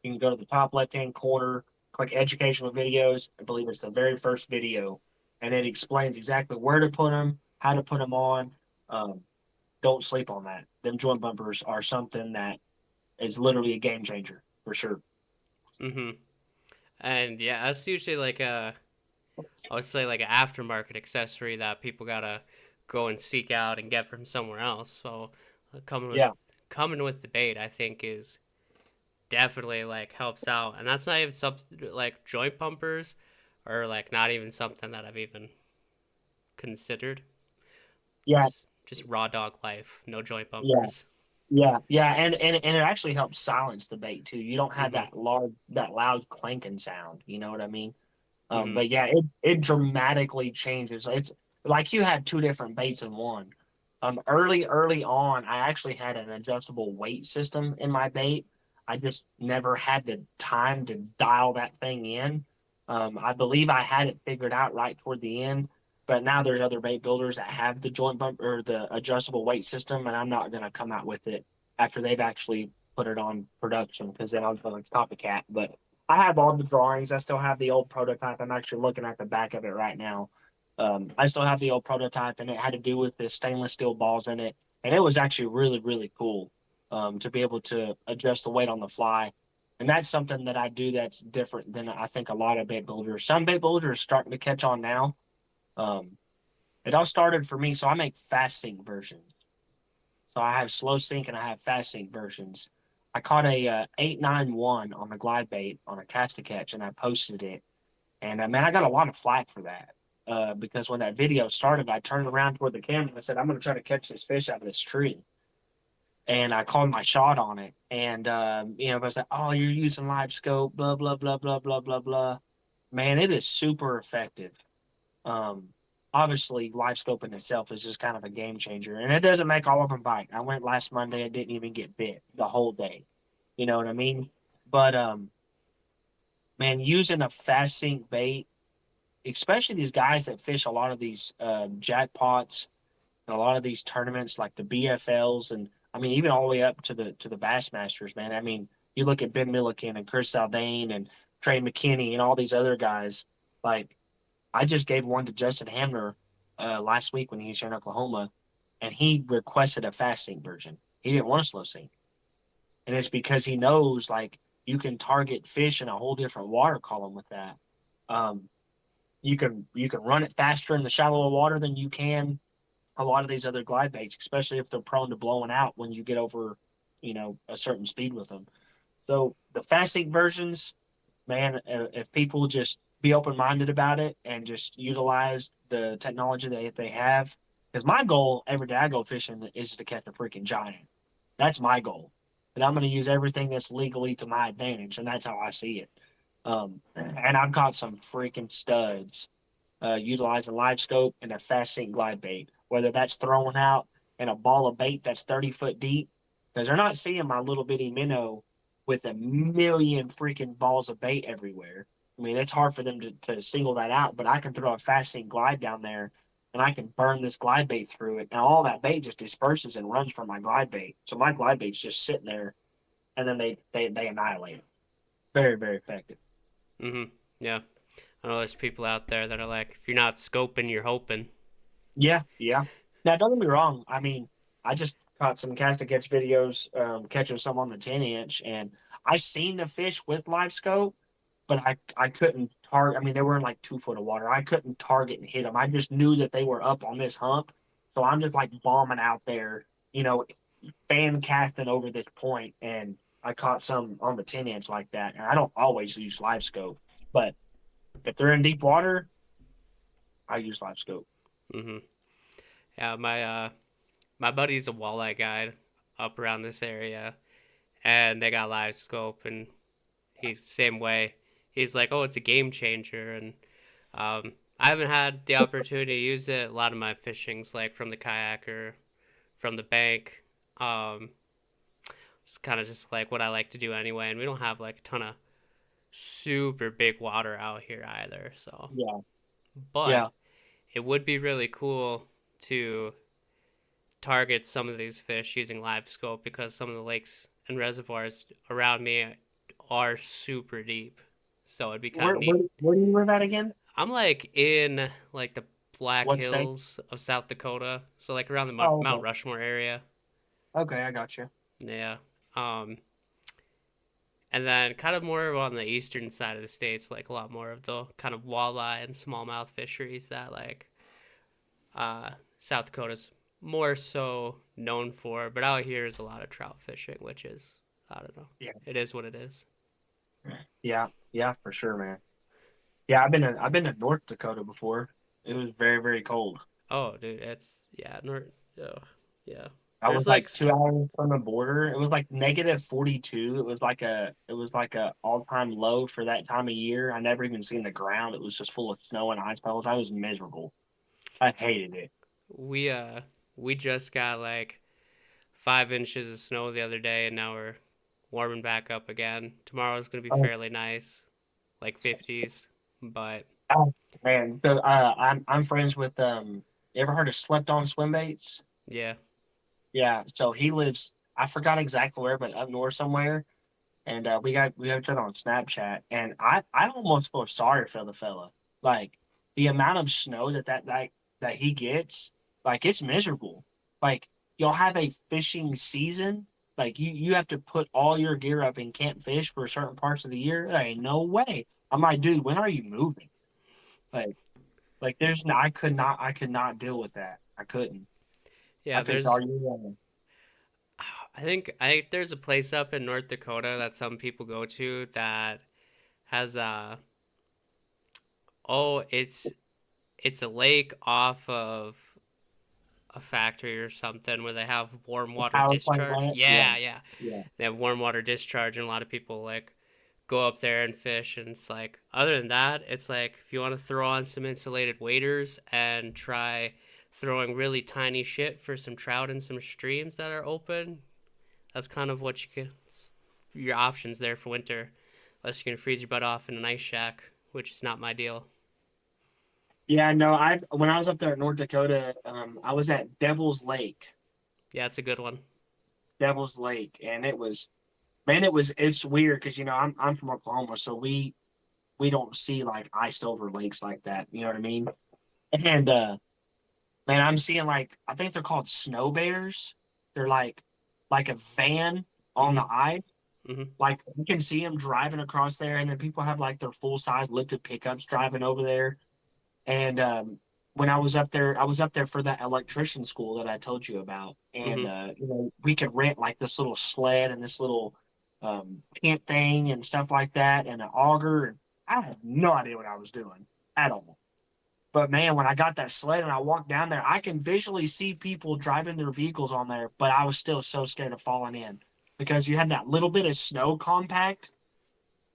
You can go to the top left-hand corner, click educational videos. I believe it's the very first video, and it explains exactly where to put them, how to put them on. Um, don't sleep on that. Them joint bumpers are something that is literally a game changer for sure.
Mm-hmm. And yeah, that's usually like I would say like an aftermarket accessory that people gotta go and seek out and get from somewhere else. So coming with
Yeah,
coming with the bait, I think is definitely like helps out, and that's not even something like joint bumpers, or like not even something that I've even considered.
yeah,
Just raw dog life, no joint
yeah.
bumpers.
Yeah, and it actually helps silence the bait too. You don't have
Mhm.
that loud clanking sound. You know what I mean?
Mhm.
But yeah, it dramatically changes. It's like you had two different baits in one. Early on, I actually had an adjustable weight system in my bait. I just never had the time to dial that thing in. I believe I had it figured out right toward the end, but now there's other bait builders that have the joint bump or the adjustable weight system, and I'm not going to come out with it after they've actually put it on production because then I'm going to copycat. But I have all the drawings. I still have the old prototype. I'm actually looking at the back of it right now. I still have the old prototype, and it had to do with the stainless steel balls in it, and it was actually really, really cool to be able to adjust the weight on the fly. And that's something that I do that's different than I think a lot of bait builders. Some bait builders are starting to catch on now. Um, it all started for me, so I make fast sync versions. So I have slow sync and I have fast sync versions. I caught a 891 on the glide bait on a cast to catch, and I posted it. And man, I got a lot of flack for that because when that video started, I turned around toward the camera and I said, "I'm going to try to catch this fish out of this tree." And I called my shot on it, and I was like, "Oh, you're using live scope, blah blah blah blah blah blah blah." Man, it is super effective. Um, Obviously, live scope in itself is just kind of a game changer, and it doesn't make all of them bite. I went last Monday and didn't even get bit the whole day. You know what I mean? But man, using a fast sink bait, especially these guys that fish a lot of these jackpots and a lot of these tournaments like the BFLs, and I mean even all the way up to the Bassmasters, man. I mean, you look at Ben Milliken and Chris Zaldane and Trey McKinney and all these other guys. Like I just gave one to Justin Hamner last week when he was here in Oklahoma, and he requested a fast sync version. He didn't want a slow sync, and it's because he knows like you can target fish in a whole different water column with that. Um, you can run it faster in the shallower water than you can a lot of these other glide baits, especially if they're prone to blowing out when you get over, a certain speed with them. So the fast sync versions, man, if people just be open minded about it and just utilize the technology that they have, because my goal every day I go fishing is to catch a freaking giant. That's my goal, and I'm going to use everything that's legally to my advantage, and that's how I see it. And I've caught some freaking studs utilizing live scope and a fast sink glide bait, whether that's throwing out in a ball of bait that's 30 foot deep, because they're not seeing my little bitty minnow with a million freaking balls of bait everywhere. I mean, it's hard for them to single that out, but I can throw a fast sink glide down there and I can burn this glide bait through it, and all that bait just disperses and runs from my glide bait. So my glide bait's just sitting there, and then they annihilate it. Very, very effective.
Mm-hmm. Yeah. I know there's people out there that are like, if you're not scoping, you're hoping.
Yeah, yeah. Now, don't get me wrong. I mean, I just caught some cast and catch videos, catching some on the 10 inch, and I seen the fish with live scope, but I couldn't target. I mean, they were in like 2 foot of water. I couldn't target and hit them. I just knew that they were up on this hump, so I'm just like bombing out there, fan casting over this point, and I caught some on the 10 inch like that. And I don't always use live scope, but if they're in deep water, I use live scope.
Mm-hmm. Yeah, my buddy's a walleye guide up around this area, and they got live scope, and he's the same way. He's like, oh, it's a game changer, and I haven't had the opportunity to use it. A lot of my fishing's like from the kayak or from the bank. Um, it's kind of just like what I like to do anyway, and we don't have like a ton of super big water out here either. So,
Yeah,
but
yeah.
it would be really cool to target some of these fish using live scope because some of the lakes and reservoirs around me are super deep. So it'd be kind
Where
of
where
neat.
where do you live at again?
I'm like in like the Black
What state?
Hills of South Dakota, so like around the
Oh,
Mount
okay.
Rushmore area.
Okay, I got you.
Yeah. Um, and then kind of more on the eastern side of the states, like a lot more of the kind of walleye and smallmouth fisheries that like South Dakota's more so known for. But out here is a lot of trout fishing, which is I don't know.
Yeah,
It is what it is.
yeah, yeah, for sure, man. Yeah, I've been to North Dakota before. It was very, very cold.
Oh, dude, it's yeah, oh, yeah.
I
There's
was
like
like 2 hours from the border. It was like -42. It was like a all-time low for that time of year. I never even seen the ground. It was just full of snow and ice the whole time. It was miserable. I hated it.
we uh we just got like 5 inches of snow the other day, and now we're warming back up again. Tomorrow's gonna be
Oh,
fairly nice, like 50s, but
oh, man. So I'm friends with you ever heard of slept on swim baits?
yeah.
Yeah, so he lives. I forgot exactly where, but up north somewhere. And we got each other on Snapchat, and I almost feel sorry for the fella. Like the amount of snow that he gets, like it's miserable. Like you'll have a fishing season, like you have to put all your gear up and can't fish for certain parts of the year. There ain't no way. I'm like, dude, when are you moving? Like there's no, I could not deal with that. I couldn't. I
Yeah,
fished all
there's
year long.
I think there's a place up in North Dakota that some people go to that has oh, it's a lake off of a factory or something where they have warm
The
water
power plant
discharge.
on it, yeah,
Yeah, yeah.
yeah.
They have warm water discharge, and a lot of people like go up there and fish. And it's like, other than that, it's like if you want to throw on some insulated waders and try throwing really tiny shit for some trout in some streams that are open, that's kind of what you can, your options there for winter. Unless you're gonna freeze your butt off in an ice shack, which is not my deal.
Yeah, no, I when I was up there in North Dakota, I was at
Yeah, it's a good one.
Devil's Lake, and it was, man, it's weird because I'm from Oklahoma, so we don't see like iced over lakes like that. You know what I mean? And man, I'm seeing like I think they're called snow bears. They're like a van on
Mhm.
the ice.
Mhm.
Like you can see them driving across there, and then people have like their full size lifted pickups driving over there. And when I was up there for that electrician school that I told you about. And
Mhm.
we could rent like this little sled and this little tent thing and stuff like that, and an auger. And I had no idea what I was doing at all. But man, when I got that sled and I walked down there, I can visually see people driving their vehicles on there, but I was still so scared of falling in because you had that little bit of snow compact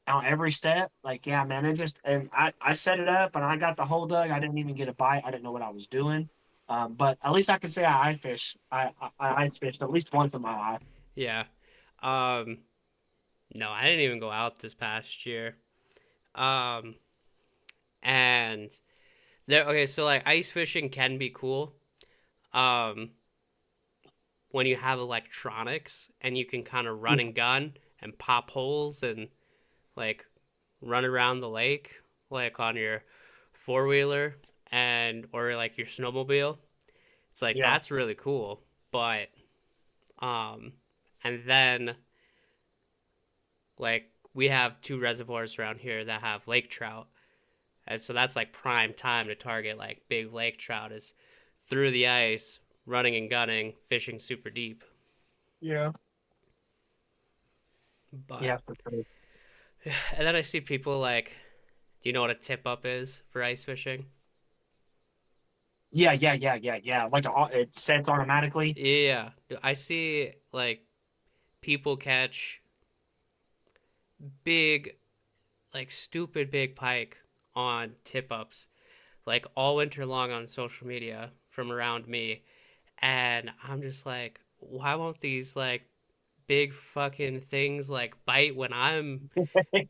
on every step. Like, yeah, man, and I set it up and I got the whole dug. I didn't even get a bite. I didn't know what I was doing. But at least I can say I fish. I ice fished at least once in my life.
Yeah. Um. No, I didn't even go out this past year. Um. And Okay, so like ice fishing can be cool. Um, when you have electronics and you can kind of run
Yeah,
and gun and pop holes and like run around the lake like on your four wheeler and or like your snowmobile. It's like
yeah,
that's really cool. But um and then like we have two reservoirs around here that have lake trout. And so that's like prime time to target like big lake trout is through the ice, running and gunning, fishing super deep.
yeah,
But
yeah, for sure.
and then I see people like, do you know what a tip up is for ice fishing?
Yeah, yeah, yeah, yeah, yeah. Like it sets automatically.
Yeah, I see like people catch big, like stupid big pike on tip ups, like all winter long on social media from around me. And I'm just like, why won't these like big fucking things like bite when I'm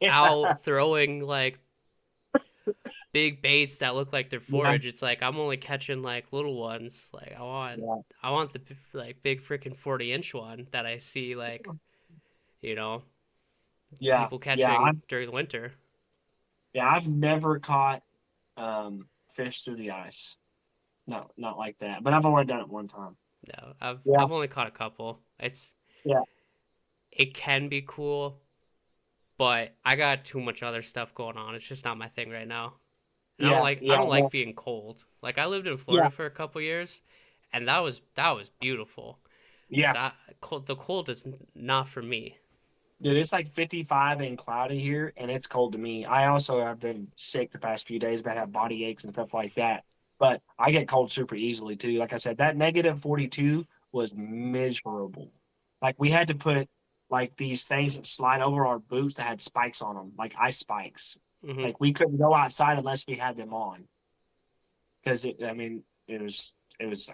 out throwing like big baits that look like they're
Yeah,
forage? It's like I'm only catching like little ones. Like
yeah,
I want the like big freaking 40-inch one that I see like, you know,
yeah,
people
yeah.
catching during the winter.
I've never caught fish through the ice. No, not like that. But I've only done it one time.
No,
Yeah,
I've only caught a couple.
yeah,
It can be cool, but I got too much other stuff going on. It's just not my thing right now. And
yeah,
I
yeah,
don't like
no,
being cold. Like I lived in
yeah,
Florida for a couple years, and that was beautiful.
yeah.
The cold is not for me.
Dude, it's like 55 and cloudy here, and it's cold to me. I also have been sick the past few days, but have body aches and stuff like that. But I get cold super easily too. Like I said, that negative 42 was miserable. Like we had to put like these things that slide over our boots that had spikes on them, like ice spikes.
Hmm.
Like we couldn't go outside unless we had them on because I mean, it was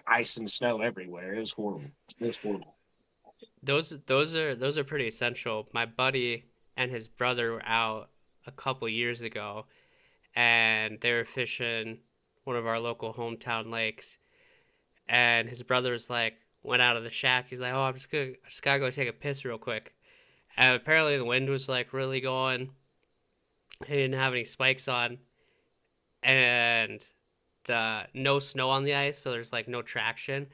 ice and snow everywhere. It was horrible. It was horrible.
Those are pretty essential. My buddy and his brother were out a couple years ago, and they were fishing one of our local hometown lakes. And his brother was like, went out of the shack. He's like, "Oh, I just gotta go take a piss real quick." And apparently the wind was like really going. He didn't have any spikes on, and the no snow on the ice, so there's like no traction.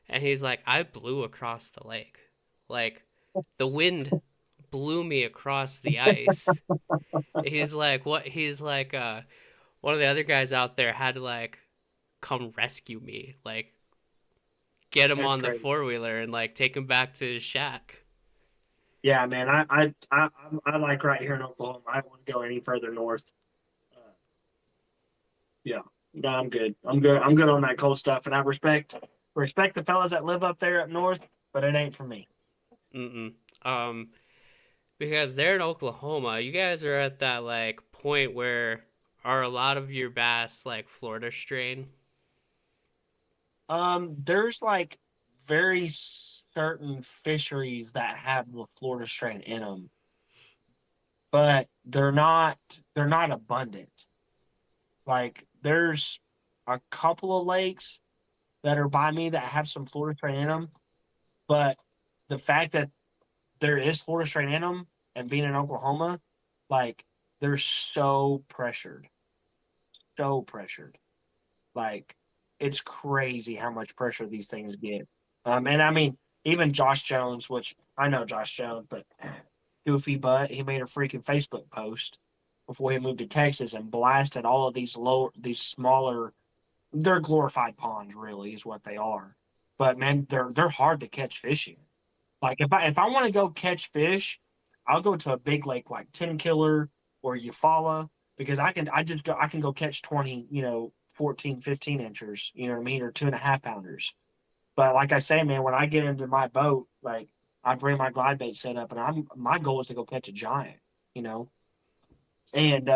And he's like, I blew across the lake, like the wind blew me across the ice. He's like, what? He's like, one of the other guys out there had to like come rescue me, like get him
That's
on the
great.
four wheeler and like take him back to his shack.
Yeah, man, I like right here in Oklahoma. I don't want to go any further north. Uh, yeah, no, I'm good. I'm good. I'm good on that cold stuff, and I respect the fellas that live up there up north, but it ain't for me.
Mm-mm. Um, because they're in Oklahoma, you guys are at that like point where are a lot of your bass like Florida strain?
There's like very certain fisheries that have the Florida strain in them, but they're not abundant. Like there's a couple of lakes that are by me that have some Florida strain in them, but the fact that there is Florida strain in them and being in Oklahoma, like they're so pressured. Like it's crazy how much pressure these things get. And I mean, even Josh Jones, which I know Josh Jones, but goofy butt, he made a freaking Facebook post before he moved to Texas and blasted all of these smaller, they're glorified ponds, really, is what they are. But man, they're hard to catch fish in. Like if I want to go catch fish, I'll go to a big lake like Ten Killer or Eufaula because I can go catch 20, 14, 15 inchers, you know what I mean, or 2.5 pounders. But like I say, man, when I get into my boat, like I bring my glide bait set up and my goal is to go catch a giant, you know. And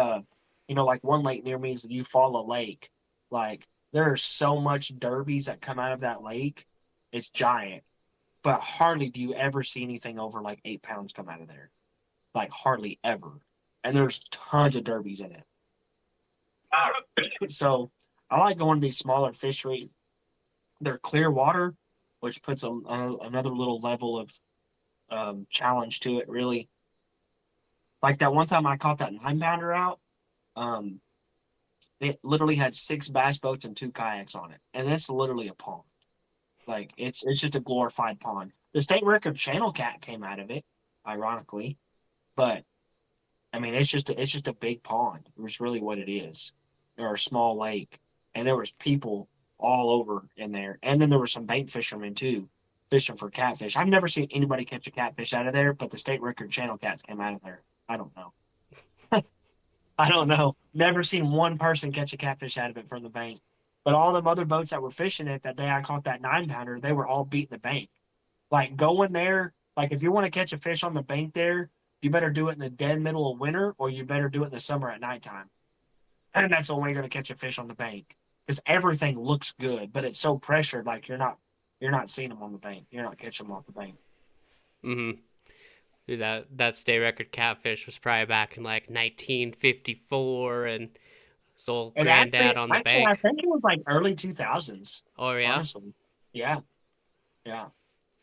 like one lake near me is the Eufaula Lake. Like there are so much derbies that come out of that lake. It's giant, but hardly do you ever see anything over like 8 pounds come out of there. Like hardly ever. And there's tons of derbies in it. So I like going to these smaller fisheries. They're clear water, which puts another little level of challenge to it. Really, like that one time I caught that 9 pounder out. Um, it literally had 6 bass boats and 2 kayaks on it, and that's literally a pond. Like it's just a glorified pond. The state record channel cat came out of it, ironically, but I mean it's just a big pond. It's really what it is, or a small lake, and there was people all over in there, and then there were some bait fishermen too, fishing for catfish. I've never seen anybody catch a catfish out of there, but the state record channel cats came out of there. I don't know. I don't know. Never seen one person catch a catfish out of it from the bank. But all them other boats that were fishing it that day I caught that 9 pounder, they were all beating the bank. Like going there, like if you want to catch a fish on the bank there, you better do it in the dead middle of winter or you better do it in the summer at nighttime. And that's the only way you're gonna catch a fish on the bank. Because everything looks good, but it's so pressured, like you're not seeing them on the bank. You're not catching them off the bank.
Mm-hmm. Dude, that state record catfish was probably back in like 1954, and his old
And actually,
granddad on the
actually, I
bank.
think it was like early 2000s.
Oh yeah,
Honestly, yeah, yeah.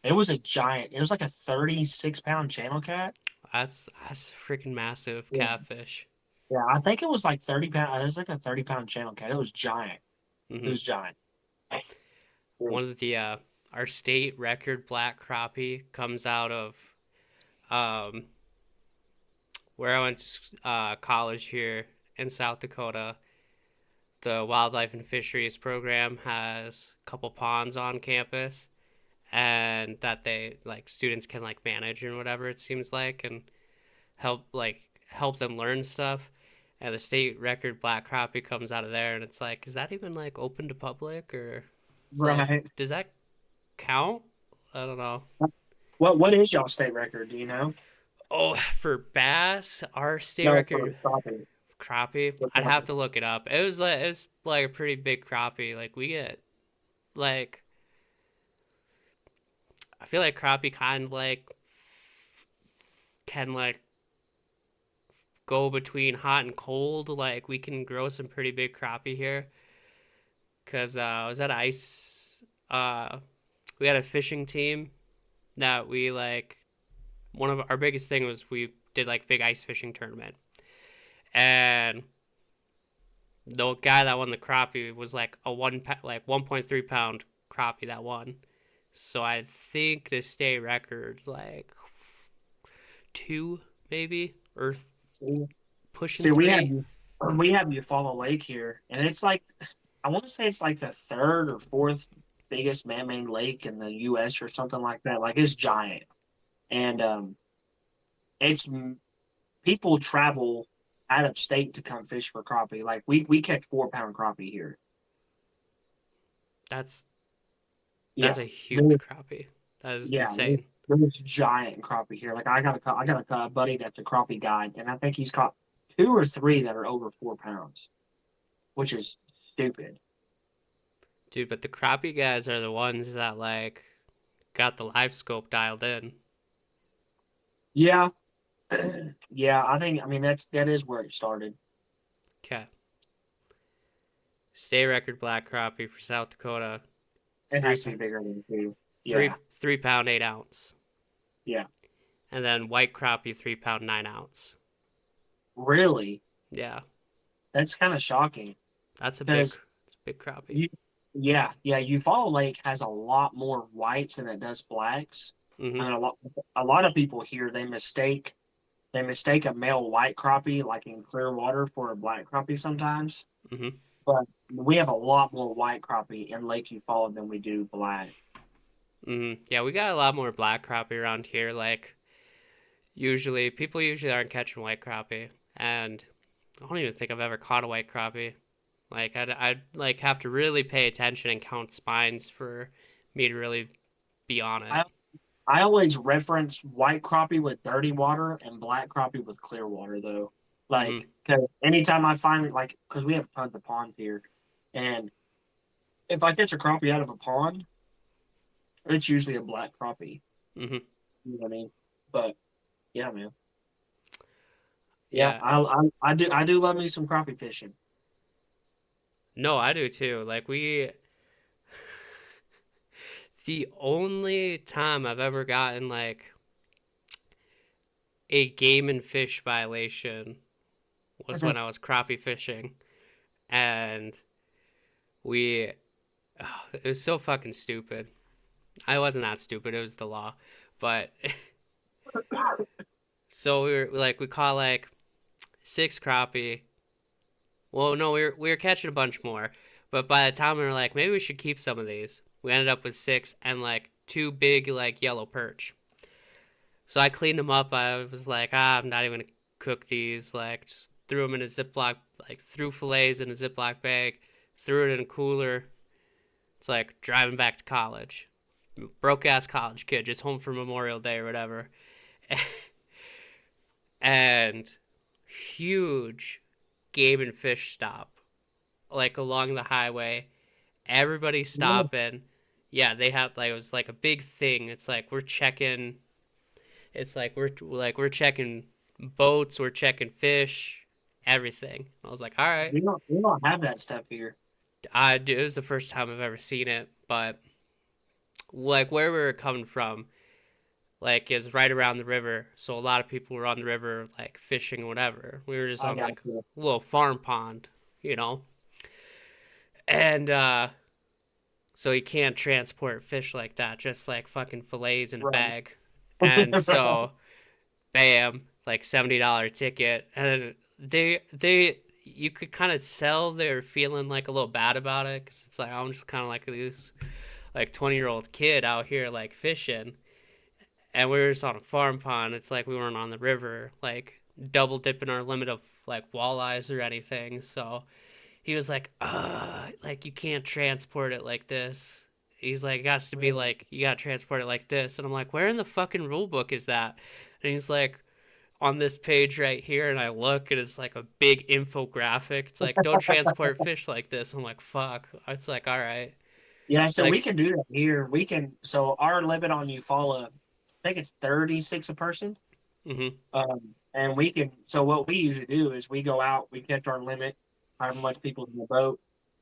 It was a giant. It was like a 36-pound channel cat.
that's freaking massive
Yeah.
catfish.
Yeah, I think it was like 30 pound. It was like a 30-pound channel cat. It was giant. It
Mm-hmm.
was giant.
One of the our state record black crappie comes out of um where I went to college here in South Dakota. The wildlife and fisheries program has a couple ponds on campus, and that they like students can like manage and whatever it seems like, and help them learn stuff. And the state record black crappie comes out of there, and it's like, is that even like open to public, or it's like,
Right.
does that count? I don't know.
What is y'all state record? Do you know?
Oh, for bass, our state
No, for
record
crappie.
crappie,
For
I'd have
crappie.
to look it up. It was like a pretty big crappie. Like we get like I feel like crappie kind of like can like go between hot and cold. Like we can grow some pretty big crappie here. Cause I was at ice. We had a fishing team that we like. One of our biggest thing was we did like big ice fishing tournament, and the guy that won the crappie was like a 1.3 pound crappie that won. So I think the state record like two maybe or
See,
pushing
see, we have
three.
Eufaula Lake here, and it's like I want to say it's like the third or fourth biggest man-made lake in the U.S. or something like that. Like it's giant, and it's people travel out of state to come fish for crappie. Like we catch 4 pound crappie here.
That's
Yeah,
that's a huge
there,
crappie. That is
yeah,
insane.
there's giant crappie here. Like I got a buddy that's a crappie guide, and I think he's caught 2 or 3 that are over 4 pounds, which is stupid.
Dude, but the crappie guys are the ones that like got the live scope dialed in.
Yeah, yeah. I mean that is where it started.
Okay. State record black crappie for South Dakota.
It
Three
has to be bigger than 2.
three
Yeah,
3 pound 8 ounce.
yeah.
And then white crappie 3 pound 9 ounce.
Really,
Yeah.
that's kind of shocking
That's a big
because
it's a big crappie.
you, yeah. Eufaula Lake has a lot more whites than it does blacks. I
Mm-hmm.
mean, a lot of people here they mistake a male white crappie like in clear water for a black crappie sometimes.
Mm-hmm.
But we have a lot more white crappie in Lake Eufaula than we do black.
Mm-hmm. Yeah, we got a lot more black crappie around here. Like people usually aren't catching white crappie, and I don't even think I've ever caught a white crappie. Like I'd like have to really pay attention and count spines for me to really be on it.
I I always reference white crappie with dirty water and black crappie with clear water though.
Mm-hmm.
Like, cause anytime I find like, cause we have tons of ponds here, and if I catch a crappie out of a pond, it's usually a black crappie.
Mm-hmm.
You know what I mean? But yeah, man. Yeah,
Yeah.
I do love me some crappie fishing.
No, I do too. The only time I've ever gotten like a game and fish violation was when I was crappie fishing, and we, it was so fucking stupid. I wasn't that stupid. It was the law, but so we caught like six crappie. Well, no, we were catching a bunch more, but by the time we were like, maybe we should keep some of these. We ended up with six and like two big like yellow perch. So I cleaned them up. I was like, I'm not even gonna cook these. Like, just threw them in a Ziploc, like threw fillets in a Ziploc bag, threw it in a cooler. It's like driving back to college. Broke ass college kid, just home for Memorial Day or whatever. And huge game and fish stop, like along the highway. Everybody stopping. Yeah, they have like it was like a big thing. It's like we're checking. It's like we're checking boats, we're checking fish, everything. I was like, all right.
We don't have that stuff here.
It was the first time I've ever seen it, but like where we were coming from, like is right around the river, so a lot of people were on the river like fishing or whatever. We were just
I
on
got
like
you.
a little farm pond, you know, and so you can't transport fish like that, just like fucking fillets in a
Right.
bag. And so bam, like $70 ticket, and they you could kind of tell they're feeling like a little bad about it because it's like I'm just kind of like this like 20-year-old kid out here like fishing, and we were just on a farm pond. It's like we weren't on the river like double dipping our limit of like walleyes or anything. So he was like you can't transport it like this. He's like, it has to be
Really?
like you gotta transport it like this, and I'm like, where in the fucking rule book is that? And he's like, on this page right here, and I look and it's like a big infographic. It's like, don't transport fish like this. I'm like, fuck. It's like, all right.
Yeah, so we
Like,
can do that here. We can. So our limit on Eufaula, I think it's 36 a person.
mm-hmm,
And we can. So what we usually do is we go out, we catch our limit, however much people in the boat,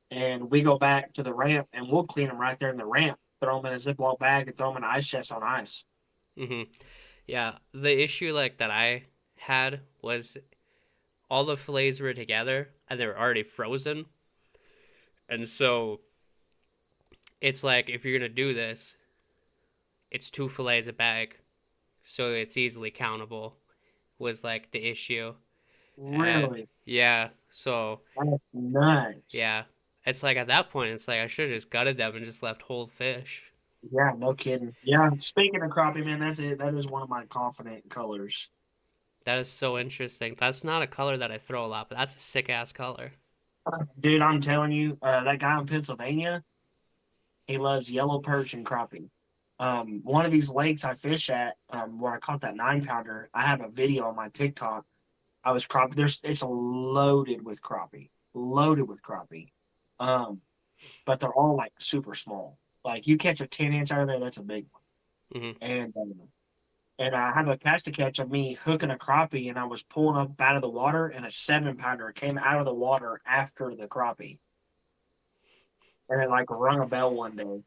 and we go back to the ramp and we'll clean them right there in the ramp. Throw them in a Ziploc bag and throw them in an ice chest on ice.
mm-hmm. Yeah, the issue like that I had was all the fillets were together and they were already frozen. And so it's like, if you're gonna do this, it's two fillets a bag. So it's easily countable, was like the issue. And
Really?
yeah, so
That's nuts.
yeah. It's like at that point, it's like I should have just gutted them and just left whole fish.
Yeah, no kidding. Yeah, speaking of crappie, man, that's it. That is one of my confident colors.
That is so interesting. That's not a color that I throw a lot, but that's a sick ass color.
Dude, I'm telling you, that guy in Pennsylvania, he loves yellow perch and crappie. One of these lakes I fish at, where I caught that 9 pounder, I have a video on my TikTok. I was crappie. It's loaded with crappie, loaded with crappie. Um, but they're all like super small. Like you catch a 10 inch out of there, that's a big one.
Hmm.
And I have a cast to catch of me hooking a crappie, and I was pulling up out of the water, and a 7 pounder came out of the water after the crappie, and it like rung a bell one day.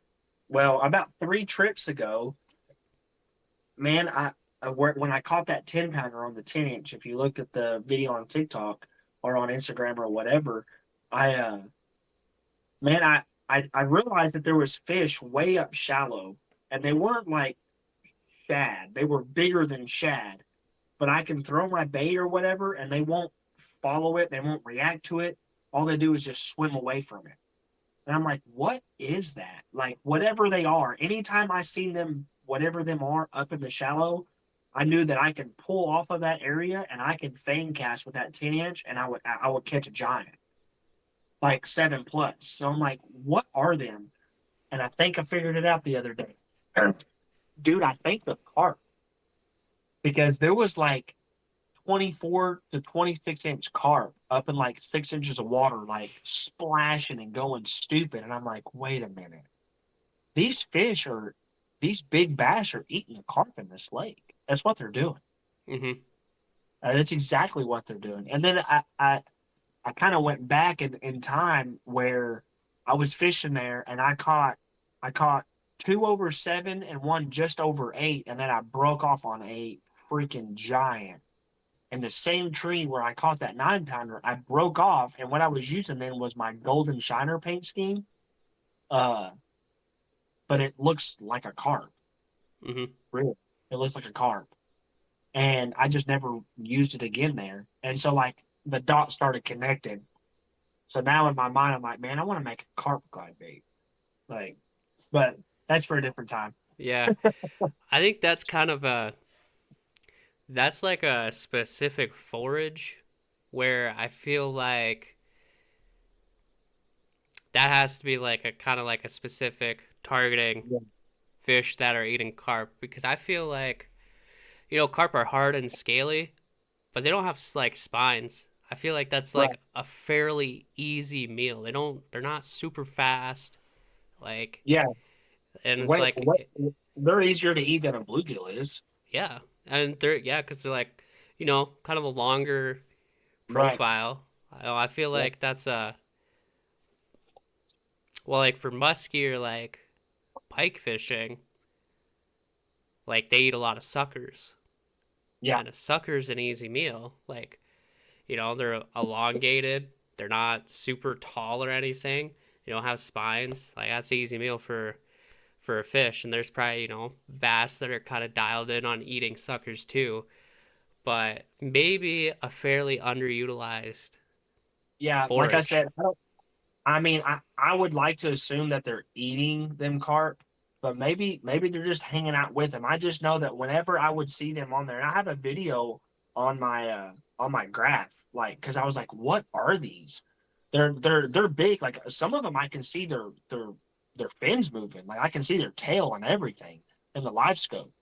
Well, about 3 trips ago, man, when I caught that 10 pounder on the 10 inch, if you look at the video on TikTok or on Instagram or whatever, I man, I realized that there was fish way up shallow, and they weren't like shad; they were bigger than shad. But I can throw my bait or whatever, and they won't follow it. They won't react to it. All they do is just swim away from it. And I'm like, what is that? Like, whatever they are, anytime I seen them, whatever them are up in the shallow, I knew that I can pull off of that area and I can feign cast with that 10 inch, and I would catch a giant, like 7 plus. So I'm like, what are them? And I think I figured it out the other day. Dude, I think the carp, because there was like 24 to 26 inch carp up in like 6 inches of water, like splashing and going stupid. And I'm like, wait a minute. These fish are, these big bass are eating the carp in this lake. That's what they're doing.
Hmm.
That's exactly what they're doing. And then I I kind of went back in time where I was fishing there and I caught two over 7 and one just over 8, and then I broke off on a freaking giant. And the same tree where I caught that 9 pounder, I broke off, and what I was using then was my golden shiner paint scheme. Uh, but it looks like a carp,
Mm-hmm.
really. It looks like a carp. And I just never used it again there. And so like the dots started connecting. So now in my mind, I'm like, man, I want to make a carp glide bait. Like, but that's for a different time.
Yeah. I think that's kind of that's like a specific forage where I feel like that has to be like a kind of like a specific targeting
Yeah.
fish that are eating carp because I feel like carp are hard and scaly, but they don't have like spines. I feel like that's
Right.
like a fairly easy meal. They're not super fast, like,
Yeah.
and it's
Wait,
like,
they're easier to eat than a bluegill is.
yeah, and they're yeah, because they're like, kind of a longer
Right.
profile. I feel
Yeah.
like that's a well, like for muskie or like pike fishing, like they eat a lot of suckers,
Yeah.
and a sucker's an easy meal. Like, they're elongated. They're not super tall or anything. They don't have spines. Like that's an easy meal for a fish. And there's probably bass that are kind of dialed in on eating suckers too. But maybe a fairly underutilized
Yeah. Like I
forage.
said, I mean, I would like to assume that they're eating them carp, but maybe they're just hanging out with them. I just know that whenever I would see them on there, and I have a video on my graph, like because I was like, what are these? They're big. Like some of them, I can see their fins moving. Like I can see their tail and everything in the live scope.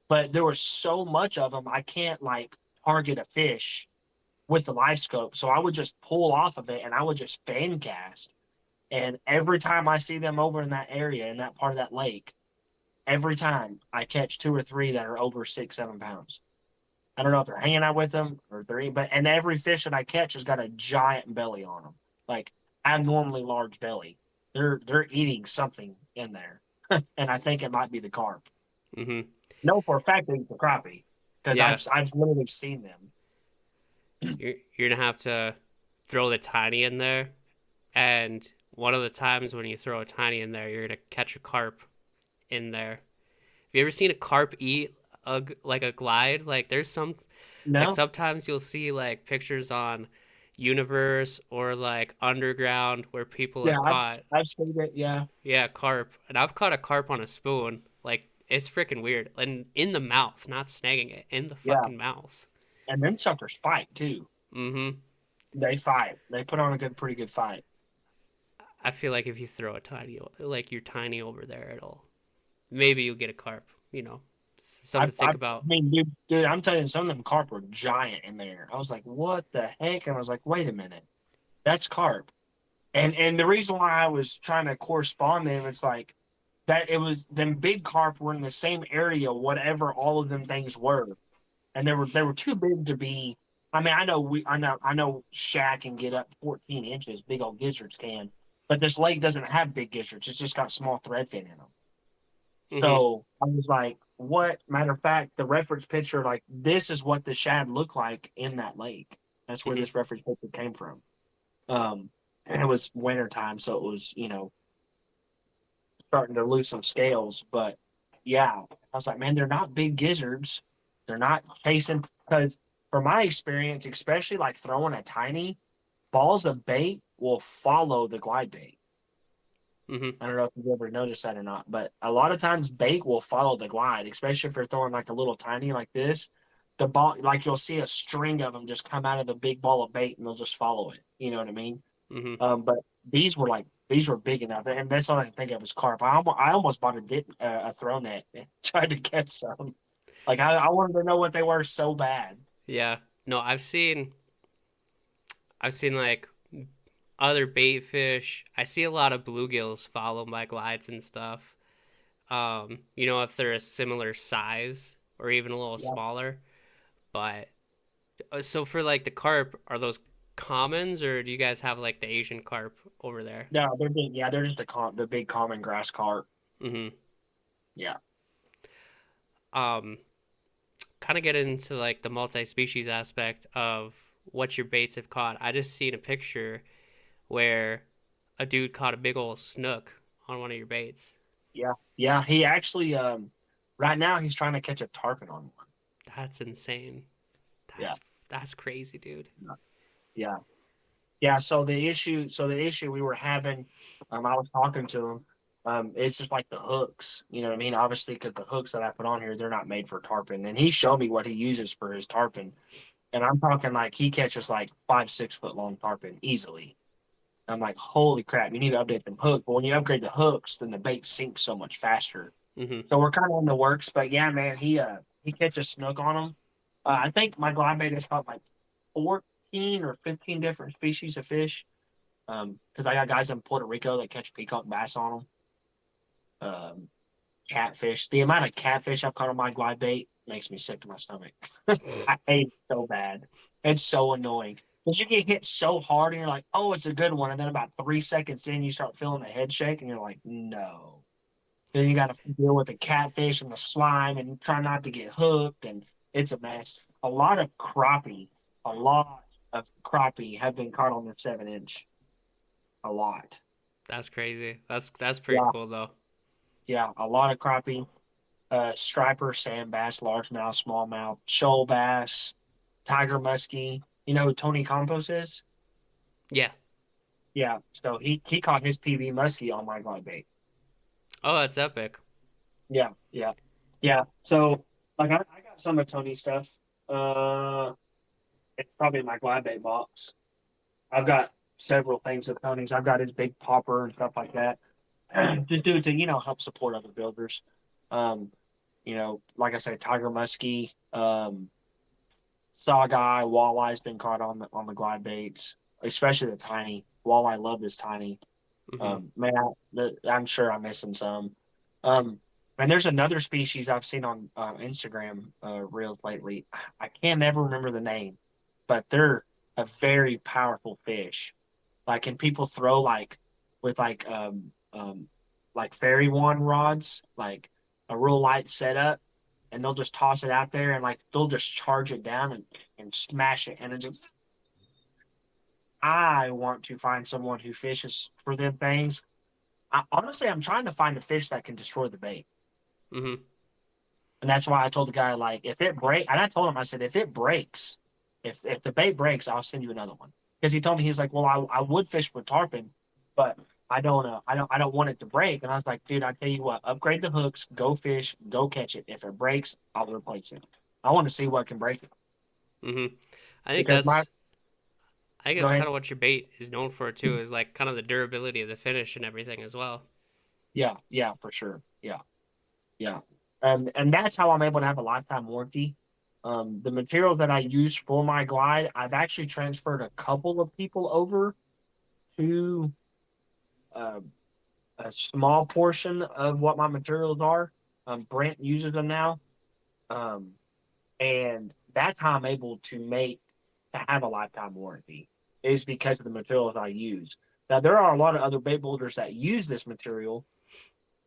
But there was so much of them, I can't like target a fish with the live scope. So I would just pull off of it and I would just fan cast. And every time I see them over in that area, in that part of that lake, every time I catch two or three that are over 6, 7 pounds. I don't know if they're hanging out with them or three, but and every fish that I catch has got a giant belly on them, like abnormally large belly. They're eating something in there, and I think it might be the carp.
Mm-hmm.
No, for a fact they eat the crappie because
Yeah,
I've literally seen them.
you're gonna have to throw the tiny in there, and one of the times when you throw a tiny in there, you're gonna catch a carp in there. Have you ever seen a carp eat like a glide? Like there's some like
No,
sometimes you'll see like pictures on Universe or like Underground where people
yeah,
have caught
I've seen it. Yeah,
carp, and I've caught a carp on a spoon. Like it's freaking weird, and in the mouth, not snagging it in the
yeah,
fucking mouth.
and then suckers fight too.
Mm-hmm.
They fight. They put on a pretty good fight.
I feel like if you throw a tiny like you're tiny over there, it'll maybe you'll get a carp. Something to
I
think about.
mean, dude, I'm telling you, some of them carp were giant in there. I was like, what the heck? And I was like, wait a minute, that's carp. And the reason why I was trying to correspond them, it's like that it was them big carp were in the same area, whatever all of them things were, and they were too big to be. I mean, I know Shaq can get up 14 inches, big old gizzards can, but this lake doesn't have big gizzards. It's just got small threadfin in them.
Mm-hmm.
So I was like, what? Matter of fact, the reference picture, like, this is what the shad looked like in that lake. That's where
Mm-hmm.
this reference picture came from. And it was winter time, so it was, starting to lose some scales. But yeah, I was like, man, they're not big gizzards. They're not chasing, because from my experience, especially like throwing a tiny, balls of bait will follow the glide bait.
Mm-hmm.
I don't know if you've ever noticed that or not, but a lot of times bait will follow the glide, especially if you're throwing like a little tiny like this. The ball, like you'll see a string of them just come out of the big ball of bait and they'll just follow it. You know what I mean?
Mm-hmm.
But these were big enough, and that's all I can think of is carp. I almost bought a throw net and tried to catch some. Like I wanted to know what they were so bad.
Yeah. No, I've seen like other bait fish. I see a lot of bluegills follow my glides and stuff. If they're a similar size or even a little
Yeah,
smaller. But so for like the carp, are those commons, or do you guys have like the Asian carp over there?
No, they're big. Yeah, they're just the big common grass carp.
Mm-hmm.
Yeah,
Um, Kind of get into like the multi-species aspect of what your baits have caught. I just seen a picture where a dude caught a big old snook on one of your baits.
yeah. He actually, right now he's trying to catch a tarpon on one.
That's insane.
Yeah,
That's crazy, dude.
yeah, yeah. So the issue we were having, I was talking to him. It's just like the hooks. You know what I mean? Obviously, because the hooks that I put on here, they're not made for tarpon. And he showed me what he uses for his tarpon. And I'm talking like he catches like 5, 6 foot long tarpon easily. I'm like, holy crap, you need to update them hooks. But when you upgrade the hooks, then the bait sinks so much faster.
Mm-hmm.
So we're kind of in the works. But yeah, man, he catches snook on them. I think my glide bait has caught like 14 or 15 different species of fish. Because I got guys in Puerto Rico that catch peacock bass on them. Catfish. The amount of catfish I've caught on my glide bait makes me sick to my stomach. I hate it so bad. It's so annoying. Because you get hit so hard and you're like, oh, it's a good one. And then about 3 seconds in, you start feeling the head shake and you're like, no. Then you got to deal with the catfish and the slime and try not to get hooked. And it's a mess. A lot of crappie have been caught on the 7 inch. A lot.
That's crazy. That's pretty
Yeah.
cool though.
Yeah. A lot of crappie. Striper, sand bass, largemouth, smallmouth, shoal bass, tiger muskie. You know who Tony Campos is?
Yeah.
Yeah. So he caught his PB muskie on my glide bait.
Oh, that's epic.
Yeah, yeah, yeah. So like I got some of Tony's stuff. Uh, it's probably in my glide bait box. I've got several things of Tony's. I've got his big popper and stuff like that. To help support other builders. Um, like I said, tiger muskie, Sockeye, walleye's been caught on the glide baits, especially the tiny walleye. Love this tiny.
Mm-hmm.
Man, I'm sure I'm missing some. Um, and there's another species I've seen on Instagram reels lately. I can't ever remember the name, but they're a very powerful fish. Like, can people throw with like fairy wand rods, like a real light setup, and they'll just toss it out there and like they'll just charge it down and smash it, and it just I want to find someone who fishes for them things. Honestly, I'm trying to find a fish that can destroy the bait.
Mm-hmm.
And that's why I told the guy, like, if it breaks, and I told him, I said, if it breaks, if the bait breaks, I'll send you another one. Because he told me, he was like, well, I would fish with tarpon, but I don't want it to break. And I was like, dude, I tell you what, upgrade the hooks, go fish, go catch it. If it breaks, I'll replace it. I want to see what can break it.
Mm-hmm. I think
Because
that's I think
go
that's
ahead.
kind of what your bait is known for too, is like kind of the durability of the finish and everything as well.
Yeah, yeah, for sure. Yeah. Yeah. And that's how I'm able to have a lifetime warranty. The materials that I use for my glide, I've actually transferred a couple of people over to uh, a small portion of what my materials are. Brent uses them now. Um, and that's how I'm able to have a lifetime warranty is because of the materials I use. Now, there are a lot of other bait builders that use this material,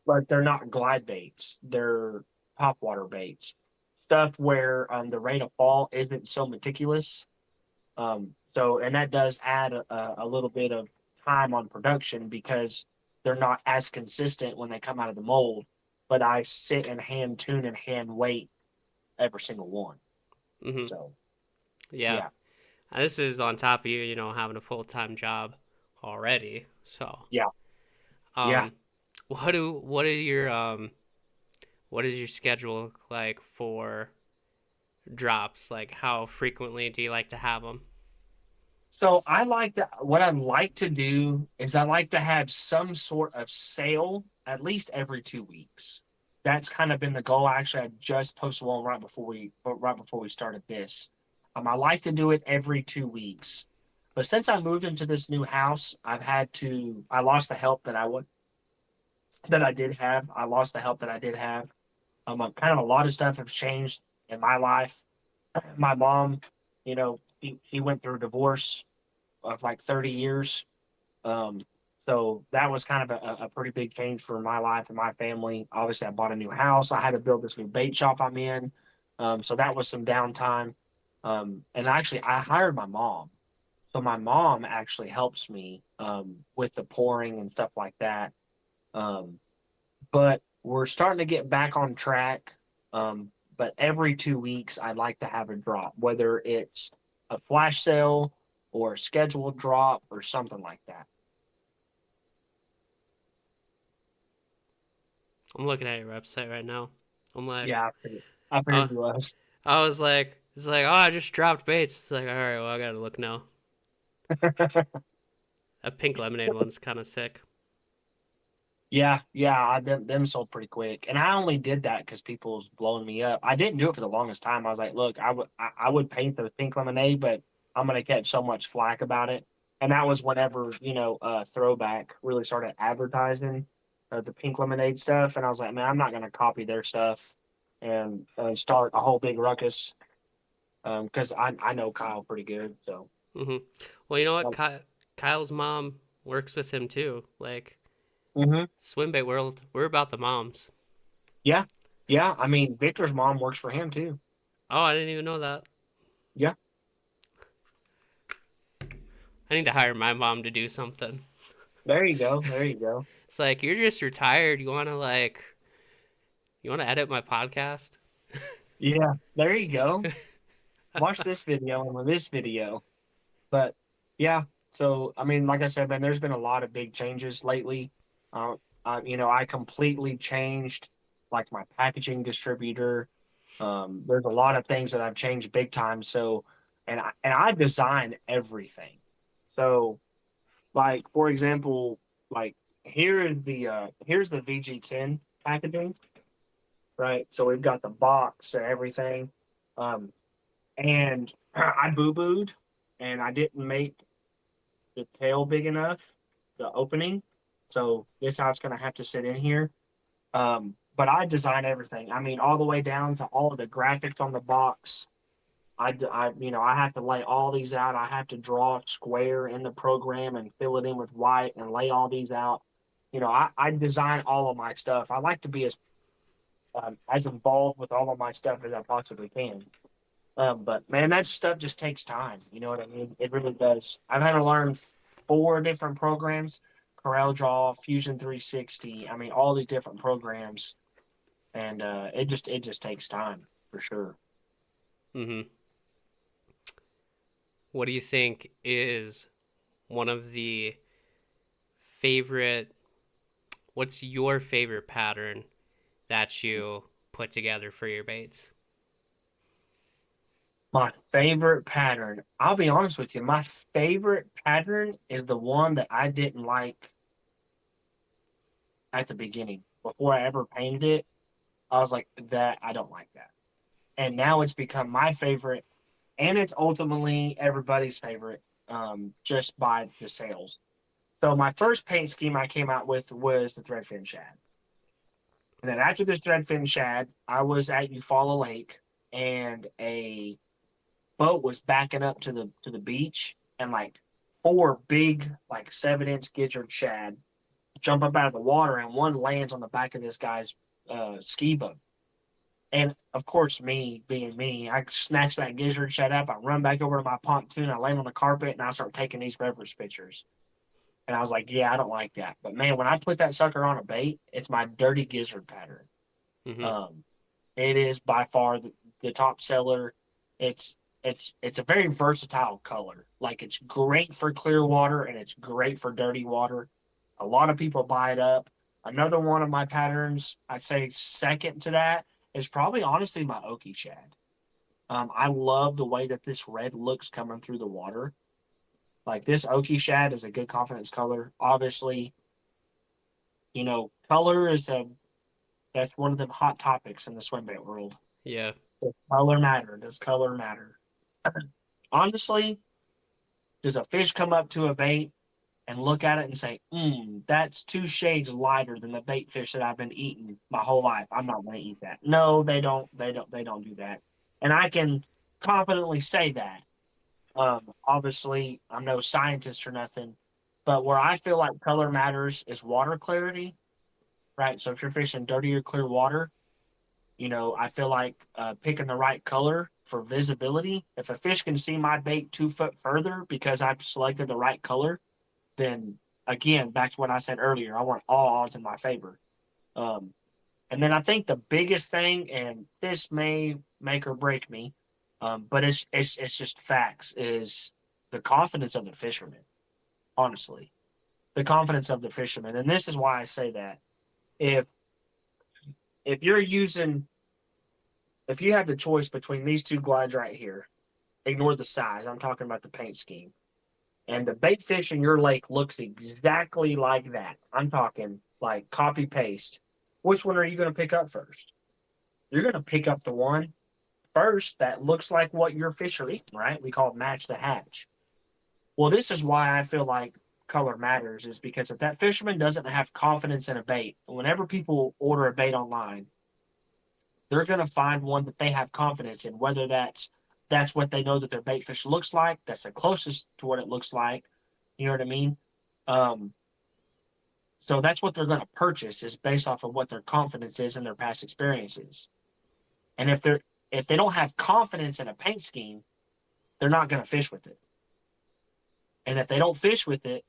but they're not glide baits. They're topwater baits, stuff where the rate of fall isn't so meticulous. And that does add a little bit of time on production because they're not as consistent when they come out of the mold. But I sit and hand tune and hand weight every single one.
Mm-hmm.
So
Yeah.
yeah,
And this is on top of you, having a full-time job already. So,
yeah, yeah.
um, what do what is your schedule look like for drops? Like, how frequently do you like to have them?
So what I like to do is I like to have some sort of sale at least every 2 weeks. That's kind of been the goal. Actually, I just posted one right before we started this. I like to do it every 2 weeks. But since I moved into this new house, I lost the help that I did have. I lost the help that I did have. Kind of a lot of stuff has changed in my life. My mom, she went through a divorce. of like 30 years. Um, so that was kind of a pretty big change for my life and my family. Obviously, I bought a new house. I had to build this new bait shop I'm in. So that was some downtime. And actually, I hired my mom. So my mom actually helps me with the pouring and stuff like that. Um, but we're starting to get back on track. But every 2 weeks, I'd like to have a drop, whether it's a flash sale or a scheduled drop or something like that.
I'm looking at your website right now. I'm like,
Yeah, I
uh,
figured you was.
I was like, it's like, oh, I just dropped baits. It's like, all right, well, I gotta look now. A pink lemonade one's kind of sick.
Yeah, them sold pretty quick, and I only did that because people was blowing me up. I didn't do it for the longest time. I was like, look, I would paint the pink lemonade, but I'm gonna catch so much flack about it. And that was whenever Throwback really started advertising the pink lemonade stuff, and I was like, man, I'm not gonna copy their stuff and start a whole big ruckus because I know Kyle pretty good, so.
hmm Well, you know what? Kyle's mom works with him too. Like,
Mhm.
swim bait world, we're about the moms.
Yeah, yeah. I mean, Victor's mom works for him too.
Oh, I didn't even know that.
Yeah.
I need to hire my mom to do something.
There you go. There you go.
It's like, you're just retired. You want to edit my podcast?
Yeah, there you go. Watch this video and this video. But yeah, so I mean, like I said, man, there's been a lot of big changes lately. Uh, I completely changed like my packaging distributor. There's a lot of things that I've changed big time. So, and I design everything. So, like for example, like here's the VG10 packaging, right? So we've got the box and everything. Um, and I boo booed and I didn't make the tail big enough, the opening. So this how it's going to have to sit in here. But I design everything. I mean, all the way down to all of the graphics on the box. I have to lay all these out. I have to draw a square in the program and fill it in with white and lay all these out. I design all of my stuff. I like to be as involved with all of my stuff as I possibly can. But man, that stuff just takes time. You know what I mean? It really does. I've had to learn 4 different programs: CorelDRAW, Fusion 360. I mean, all these different programs, and it just takes time for sure.
hmm What do you think is one of the favorite? What's your favorite pattern that you put together for your baits?
My favorite pattern. I'll be honest with you. My favorite pattern is the one that I didn't like at the beginning. Before I ever painted it, I was like, that I don't like that. And now it's become my favorite, and it's ultimately everybody's favorite, just by the sales. So my first paint scheme I came out with was the threadfin shad. And then after this threadfin shad, I was at Eufaula Lake, and a boat was backing up to the beach, and like 4 big like 7-inch gizzard shad jump up out of the water, and one lands on the back of this guy's ski boat. And of course, me being me, I snatch that gizzard shad up. I run back over to my pontoon. I land on the carpet and I start taking these reference pictures. And I was like, yeah, I don't like that. But man, when I put that sucker on a bait, it's my dirty gizzard pattern.
hmm
Um, it is by far the top seller. It's it's a very versatile color. Like it's great for clear water and it's great for dirty water. A lot of people buy it up. Another one of my patterns, I'd say second to that, is probably honestly my Oki shad. I love the way that this red looks coming through the water. Like this Oki shad is a good confidence color. Obviously, color that's one of the hot topics in the swim bait world.
Yeah.
Does color matter? Does color matter? Honestly, does a fish come up to a bait and look at it and say, that's 2 shades lighter than the bait fish that I've been eating my whole life. I'm not going to eat that. No, they don't. They don't do that. And I can confidently say that. Obviously, I'm no scientist or nothing, but where I feel like color matters is water clarity, right? So if you're fishing dirty or clear water, I feel like picking the right color for visibility. If a fish can see my bait 2 foot further because I've selected the right color, then again, back to what I said earlier, I want all odds in my favor. Um, and then I think the biggest thing, and this may make or break me, but it's just facts, is the confidence of the fisherman. Honestly, the confidence of the fisherman, and this is why I say that. If if you're using, if you have the choice between these two glides right here, ignore the size. I'm talking about the paint scheme. And the bait fish in your lake looks exactly like that. I'm talking like copy paste. Which one are you going to pick up first? You're going to pick up the one first that looks like what your fish are eating, right? We call it match the hatch. Well, this is why I feel like color matters, is because if that fisherman doesn't have confidence in a bait, whenever people order a bait online, they're going to find one that they have confidence in, whether that's what they know that their bait fish looks like, that's the closest to what it looks like. You know what I mean? Um, so that's what they're going to purchase, is based off of what their confidence is in their past experiences. And if they don't have confidence in a paint scheme, they're not going to fish with it. And if they don't fish with it,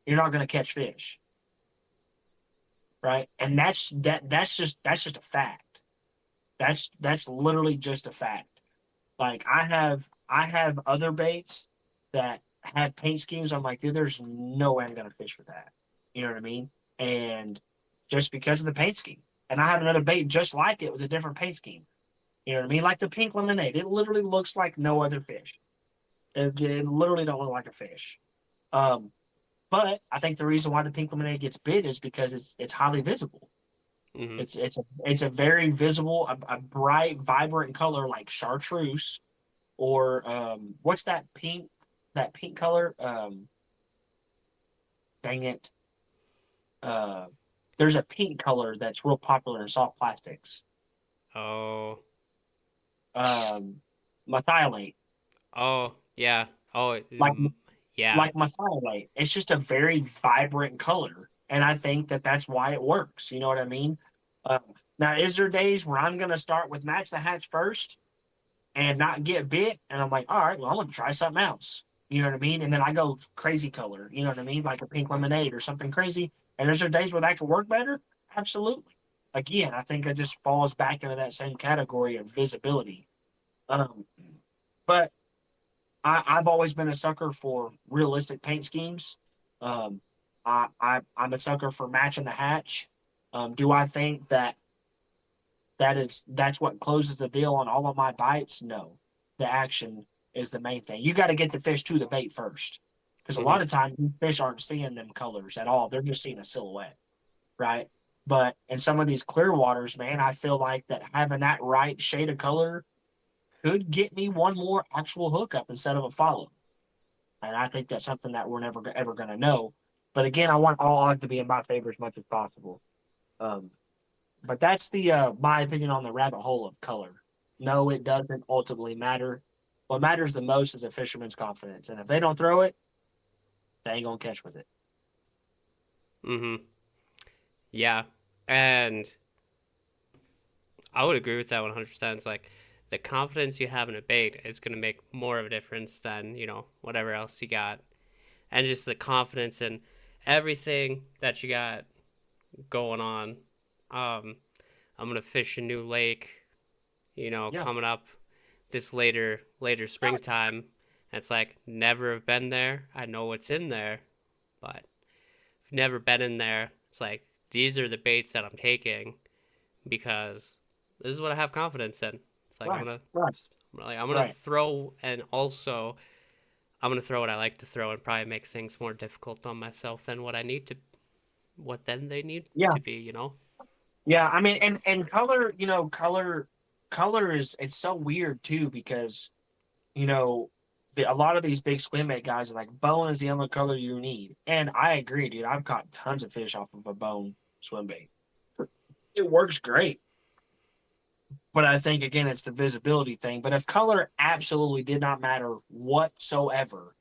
you're not going to catch fish, right? And that's just a fact. That's literally just a fact. Like I have other baits that have paint schemes. I'm like, dude, there's no way I'm gonna fish with that. You know what I mean? And just because of the paint scheme. And I have another bait just like it with a different paint scheme. You know what I mean? Like the pink lemonade. It literally looks like no other fish. It literally don't look like a fish. Um, but I think the reason why the pink lemonade gets bit is because it's highly visible.
Hmm.
It's a very visible, a bright, vibrant color like chartreuse, or what's that pink color? Dang it. Uh, there's a pink color that's real popular in soft plastics.
Oh,
Um, Methylate,
oh, yeah. Oh,
like
yeah.
like methylate. It's just a very vibrant color, and I think that that's why it works. You know what I mean? Um, Now, is there days where I'm gonna start with match the hatch first and not get bit, and I'm like, all right, well, I'm gonna try something else. You know what I mean? And then I go crazy color. You know what I mean? Like a pink lemonade or something crazy. And there's days where that could work better. Absolutely. Again, I think it just falls back into that same category of visibility. Um, but I've always been a sucker for realistic paint schemes. Um, I'm a sucker for matching the hatch. Do I think that that's what closes the deal on all of my bites? No, the action is the main thing. You got to get the fish to the bait first, because a
Hmm.
lot of times these fish aren't seeing them colors at all. They're just seeing a silhouette, right? But in some of these clear waters, man, I feel like that having that right shade of color could get me one more actual hookup instead of a follow. And I think that's something that we're never ever going to know. But again, I want all odds to be in my favor as much as possible. Um, but that's the my opinion on the rabbit hole of color. No, it doesn't ultimately matter. What matters the most is a fisherman's confidence, and if they don't throw it, they ain't gonna catch with it.
Hmm. Yeah. And I would agree with that 100%. It's like the confidence you have in a bait is going to make more of a difference than, whatever else you got. And just the confidence in everything that you got going on. Um, I'm going to fish a new lake,
Yeah,
coming up this later springtime. And it's like, never have been there. I know what's in there, but I've never been in there. It's like, these are the baits that I'm taking because this is what I have confidence in. It's like
right, right,
I'm gonna
right.
throw, and also I'm gonna throw what I like to throw, and probably make things more difficult on myself than what then they need
Yeah,
to be.
yeah. I mean, and color, color is, it's so weird too, because you know a lot of these big swim bait guys are like, bone is the only color you need, and I agree, dude. I've caught tons of fish off of a bone swim bait. It works great. But I think again, it's the visibility thing. But if color absolutely did not matter whatsoever,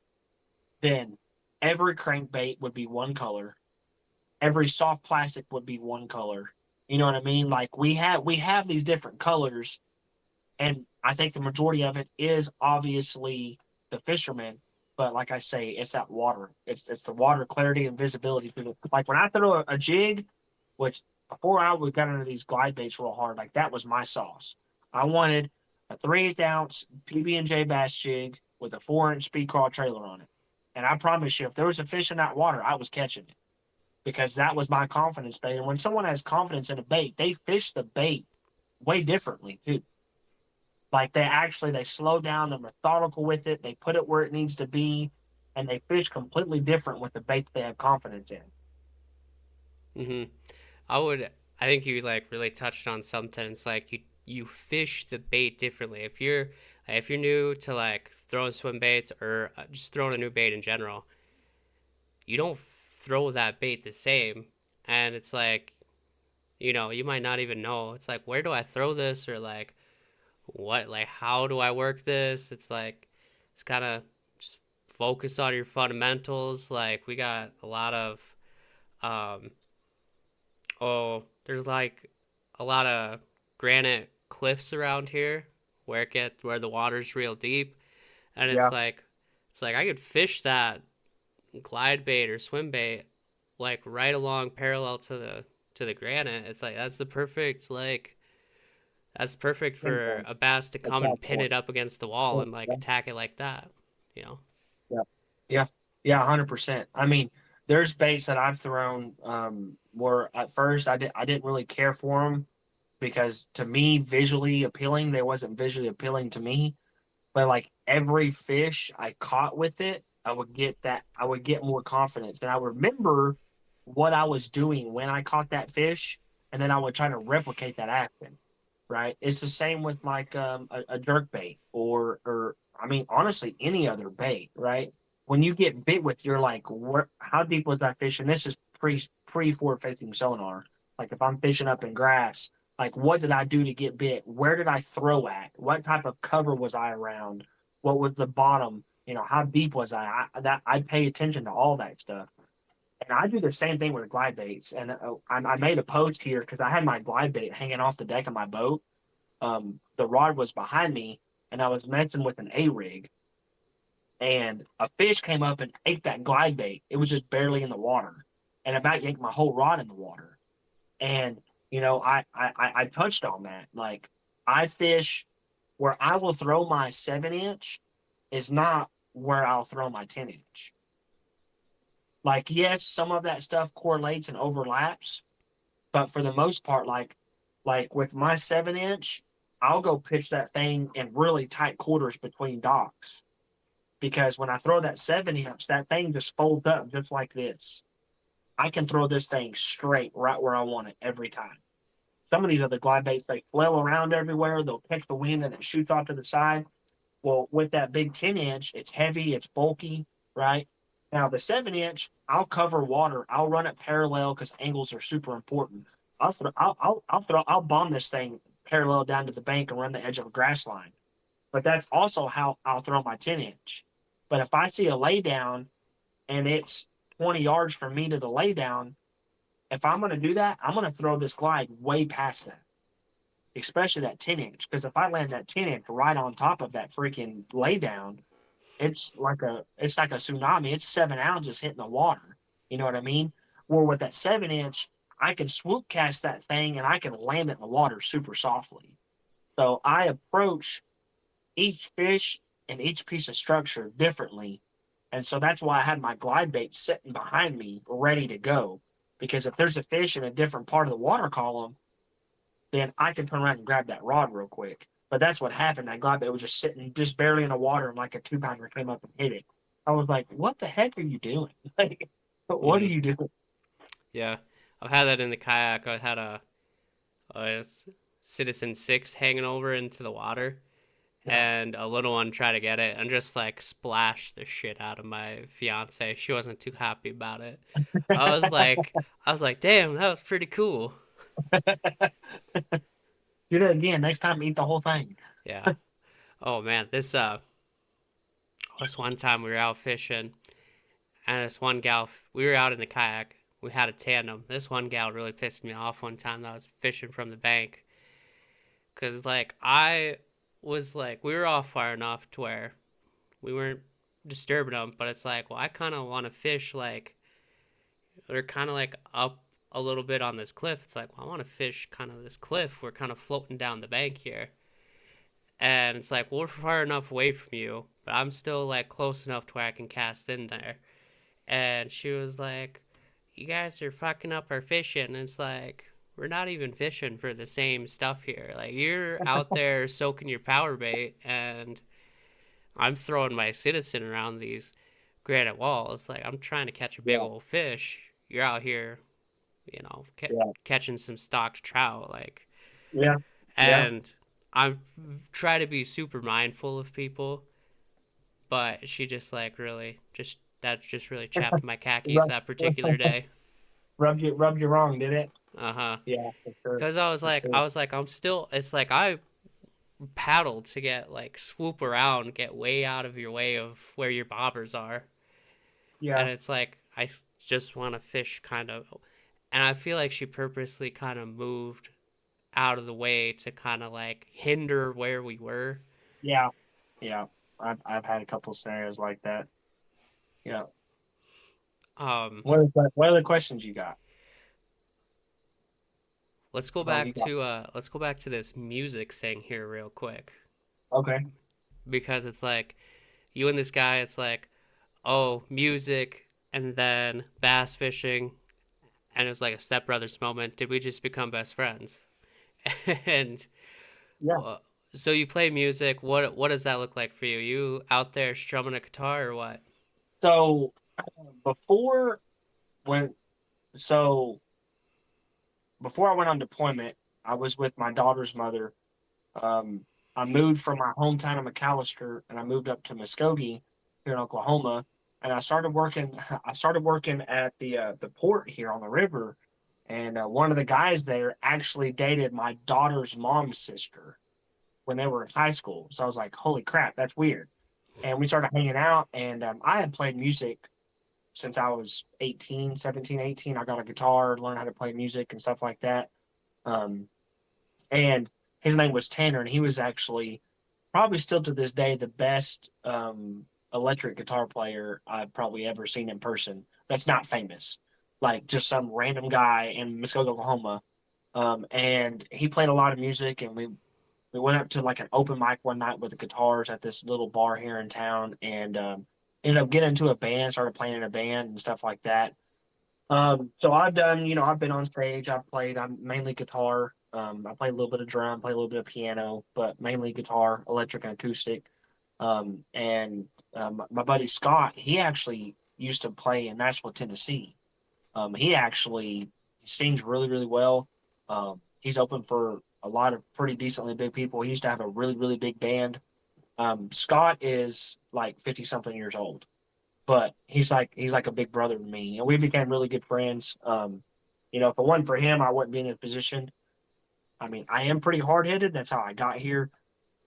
then every crankbait would be one color. Every soft plastic would be one color. You know what I mean? Like we have these different colors, and I think the majority of it is obviously the fisherman. But like I say, it's that water. It's the water clarity and visibility. Like when I throw a jig, which before I would got into these glide baits real hard, like that was my sauce. I wanted a 3/8 ounce PB&J bass jig with a 4-inch speed crawl trailer on it. And I promise you, if there was a fish in that water, I was catching it because that was my confidence bait. And when someone has confidence in a bait, they fish the bait way differently too. Like they slow down, they're methodical with it, they put it where it needs to be, and they fish completely different with the bait that they have confidence in.
Hmm. I would. I think you like really touched on something. It's like you fish the bait differently. If you're new to like throwing swim baits or just throwing a new bait in general, you don't throw that bait the same. And it's like, you might not even know. It's like, where do I throw this? Or like, what, like, how do I work this? It's like, it's kind of just focus on your fundamentals. Like, we got a lot of, um, there's like a lot of granite cliffs around here where the water's real deep. And
Yeah.
it's like I could fish that glide bait or swim bait like right along parallel to the granite. It's like that's perfect for
Pinpoint.
a bass to come and
Attack
pin
point.
it up against the wall
Yeah.
and like attack it like that, you know.
Yeah. Yeah. Yeah. 100%. I mean, there's baits that I've thrown where at first I didn't really care for them because to me, visually appealing, they wasn't visually appealing to me. But like every fish I caught with it, I would get more confidence. And I remember what I was doing when I caught that fish, and then I would try to replicate that action. Right. It's the same with like a jerk bait or I mean honestly any other bait, right? When you get bit with, you're like, what? How deep was that fish? And this is pre forward facing sonar. Like if I'm fishing up in grass, like what did I do to get bit? Where did I throw at? What type of cover was I around? What was the bottom? How deep was I pay attention to all that stuff. And I do the same thing with glide baits. And I made a post here because I had my glide bait hanging off the deck of my boat. The rod was behind me, and I was messing with an A rig, and a fish came up and ate that glide bait. It was just barely in the water, and about yanked my whole rod in the water. And I touched on that. Like I fish where I will throw my 7-inch is not where I'll throw my 10-inch. Like yes, some of that stuff correlates and overlaps, but for the most part, like with my 7-inch, I'll go pitch that thing in really tight quarters between docks because when I throw that 7-inch, that thing just folds up just like this. I can throw this thing straight right where I want it every time. Some of these other glide baits, they flail around everywhere. They'll catch the wind and it shoots off to the side. Well, with that big 10-inch, it's heavy, it's bulky, right? Now, the 7-inch, I'll cover water. I'll run it parallel because angles are super important. I'll bomb this thing parallel down to the bank and run the edge of a grass line. But that's also how I'll throw my 10-inch. But if I see a laydown and it's 20 yards from me to the laydown, if I'm going to do that, I'm going to throw this glide way past that, especially that 10-inch. Because if I land that 10-inch right on top of that freaking laydown, it's like a tsunami. It's 7 ounces hitting the water. You know what I mean? Where with that 7-inch, I can swoop cast that thing and I can land it in the water super softly. So I approach each fish and each piece of structure differently. And so that's why I had my glide bait sitting behind me ready to go. Because if there's a fish in a different part of the water column, then I can turn around and grab that rod real quick. But that's what happened. That glide bait was just sitting just barely in the water and like a 2-pounder came up and hit it. I was like, what the heck are you doing? Like, what are
Hmm.
you doing?
Yeah, I've had that in the kayak. I had a Citizen 6 hanging over into the water,
Yeah.
and a little one tried to get it and just like splashed the shit out of my fiance. She wasn't too happy about it. I was like, damn, that was pretty cool.
Do that again. Next time, eat the whole thing.
Yeah. Oh man, this one time we were out fishing, and this one gal, we were out in the kayak. We had a tandem. This one gal really pissed me off one time that I was fishing from the bank, cause like I was like we were off far enough to where we weren't disturbing them, but it's like, well, I kind of want to fish like we're kind of like up a little bit on this cliff. It's like, well, I want to fish kind of this cliff. We're kind of floating down the bank here. And it's like, well, we're far enough away from you, but I'm still like close enough to where I can cast in there. And she was like, you guys are fucking up our fishing. And it's like, we're not even fishing for the same stuff here. Like, you're out there soaking your power bait, and I'm throwing my citizen around these granite walls. Like, I'm trying to catch a big
Yeah,
old fish. You're out here,
yeah,
catching some stocked trout. Like,
yeah, yeah.
and I try to be super mindful of people, but she just like really just that just really chapped my khakis
Rub,
that particular day.
rub you wrong, did it?
Uh huh.
Yeah, for sure,
Because
for sure.
I'm still. It's like I paddled to get like swoop around, get way out of your way of where your bobbers are,
Yeah,
and it's like I just want to fish kind of, and I feel like she purposely kind of moved out of the way to kind of like hinder where we were.
yeah, yeah. I've had a couple scenarios like that. Yeah.
Um,
What other questions you got? Oh, you got.
let's go back to this music thing here real quick,
Okay.
because it's like you and this guy, it's like, oh, music, and then bass fishing, and it was like a stepbrothers moment. Did we just become best friends? And
Yeah.
uh, so you play music. What does that look like for you? You out there strumming a guitar or what?
So before when so before I went on deployment, I was with my daughter's mother. Um, I moved from my hometown of McAllister and I moved up to Muskogee here in Oklahoma. And I started working. I started working at the port here on the river, and one of the guys there actually dated my daughter's mom's sister when they were in high school. So I was like, "Holy crap, that's weird." And we started hanging out, and I had played music since I was 18, 17, 18. I got a guitar, learned how to play music and stuff like that. Um, and his name was Tanner, and he was actually probably still to this day the best electric guitar player I've probably ever seen in person. That's not famous, like just some random guy in Muskogee, Oklahoma. And he played a lot of music, and we went up to like an open mic one night with the guitars at this little bar here in town, and ended up getting into a band, started playing in a band and stuff like that. So I've done, I've been on stage. I've played. I'm mainly guitar. I play a little bit of drum, play a little bit of piano, but mainly guitar, electric and acoustic. And my buddy Scott, he actually used to play in Nashville, Tennessee. He actually sings really, really well. He's open for a lot of pretty decently big people. He used to have a really, really big band. Scott is like 50 something years old, but he's like a big brother to me, and we became really good friends. If it wasn't for him, I wouldn't be in this position. I mean, I am pretty hard headed. That's how I got here.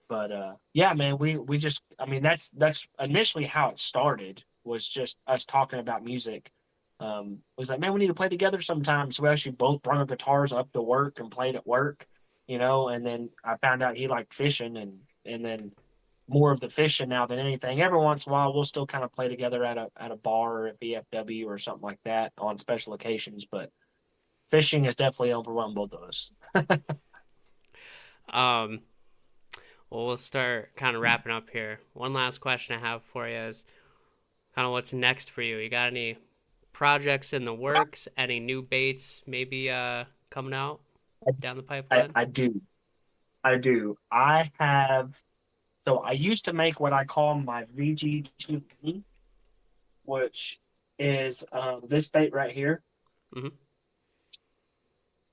But yeah, man, we just I mean that's initially how it started was just us talking about music. It was like, man, we need to play together sometime. So we actually both brought our guitars up to work and played at work, and then I found out he liked fishing and then more of the fishing now than anything. Every once in a while we'll still kind of play together at a bar or at VFW or something like that on special occasions, but fishing has definitely overwhelmed both of us.
Um, well, we'll start kind of wrapping up here. One last question I have for you is kind of what's next for you. You got any projects in the works? Any new baits maybe coming out down the
I,
pipeline?
I do. I do. I have So I used to make what I call my VG2, which is this bait right here.
Mm-hmm.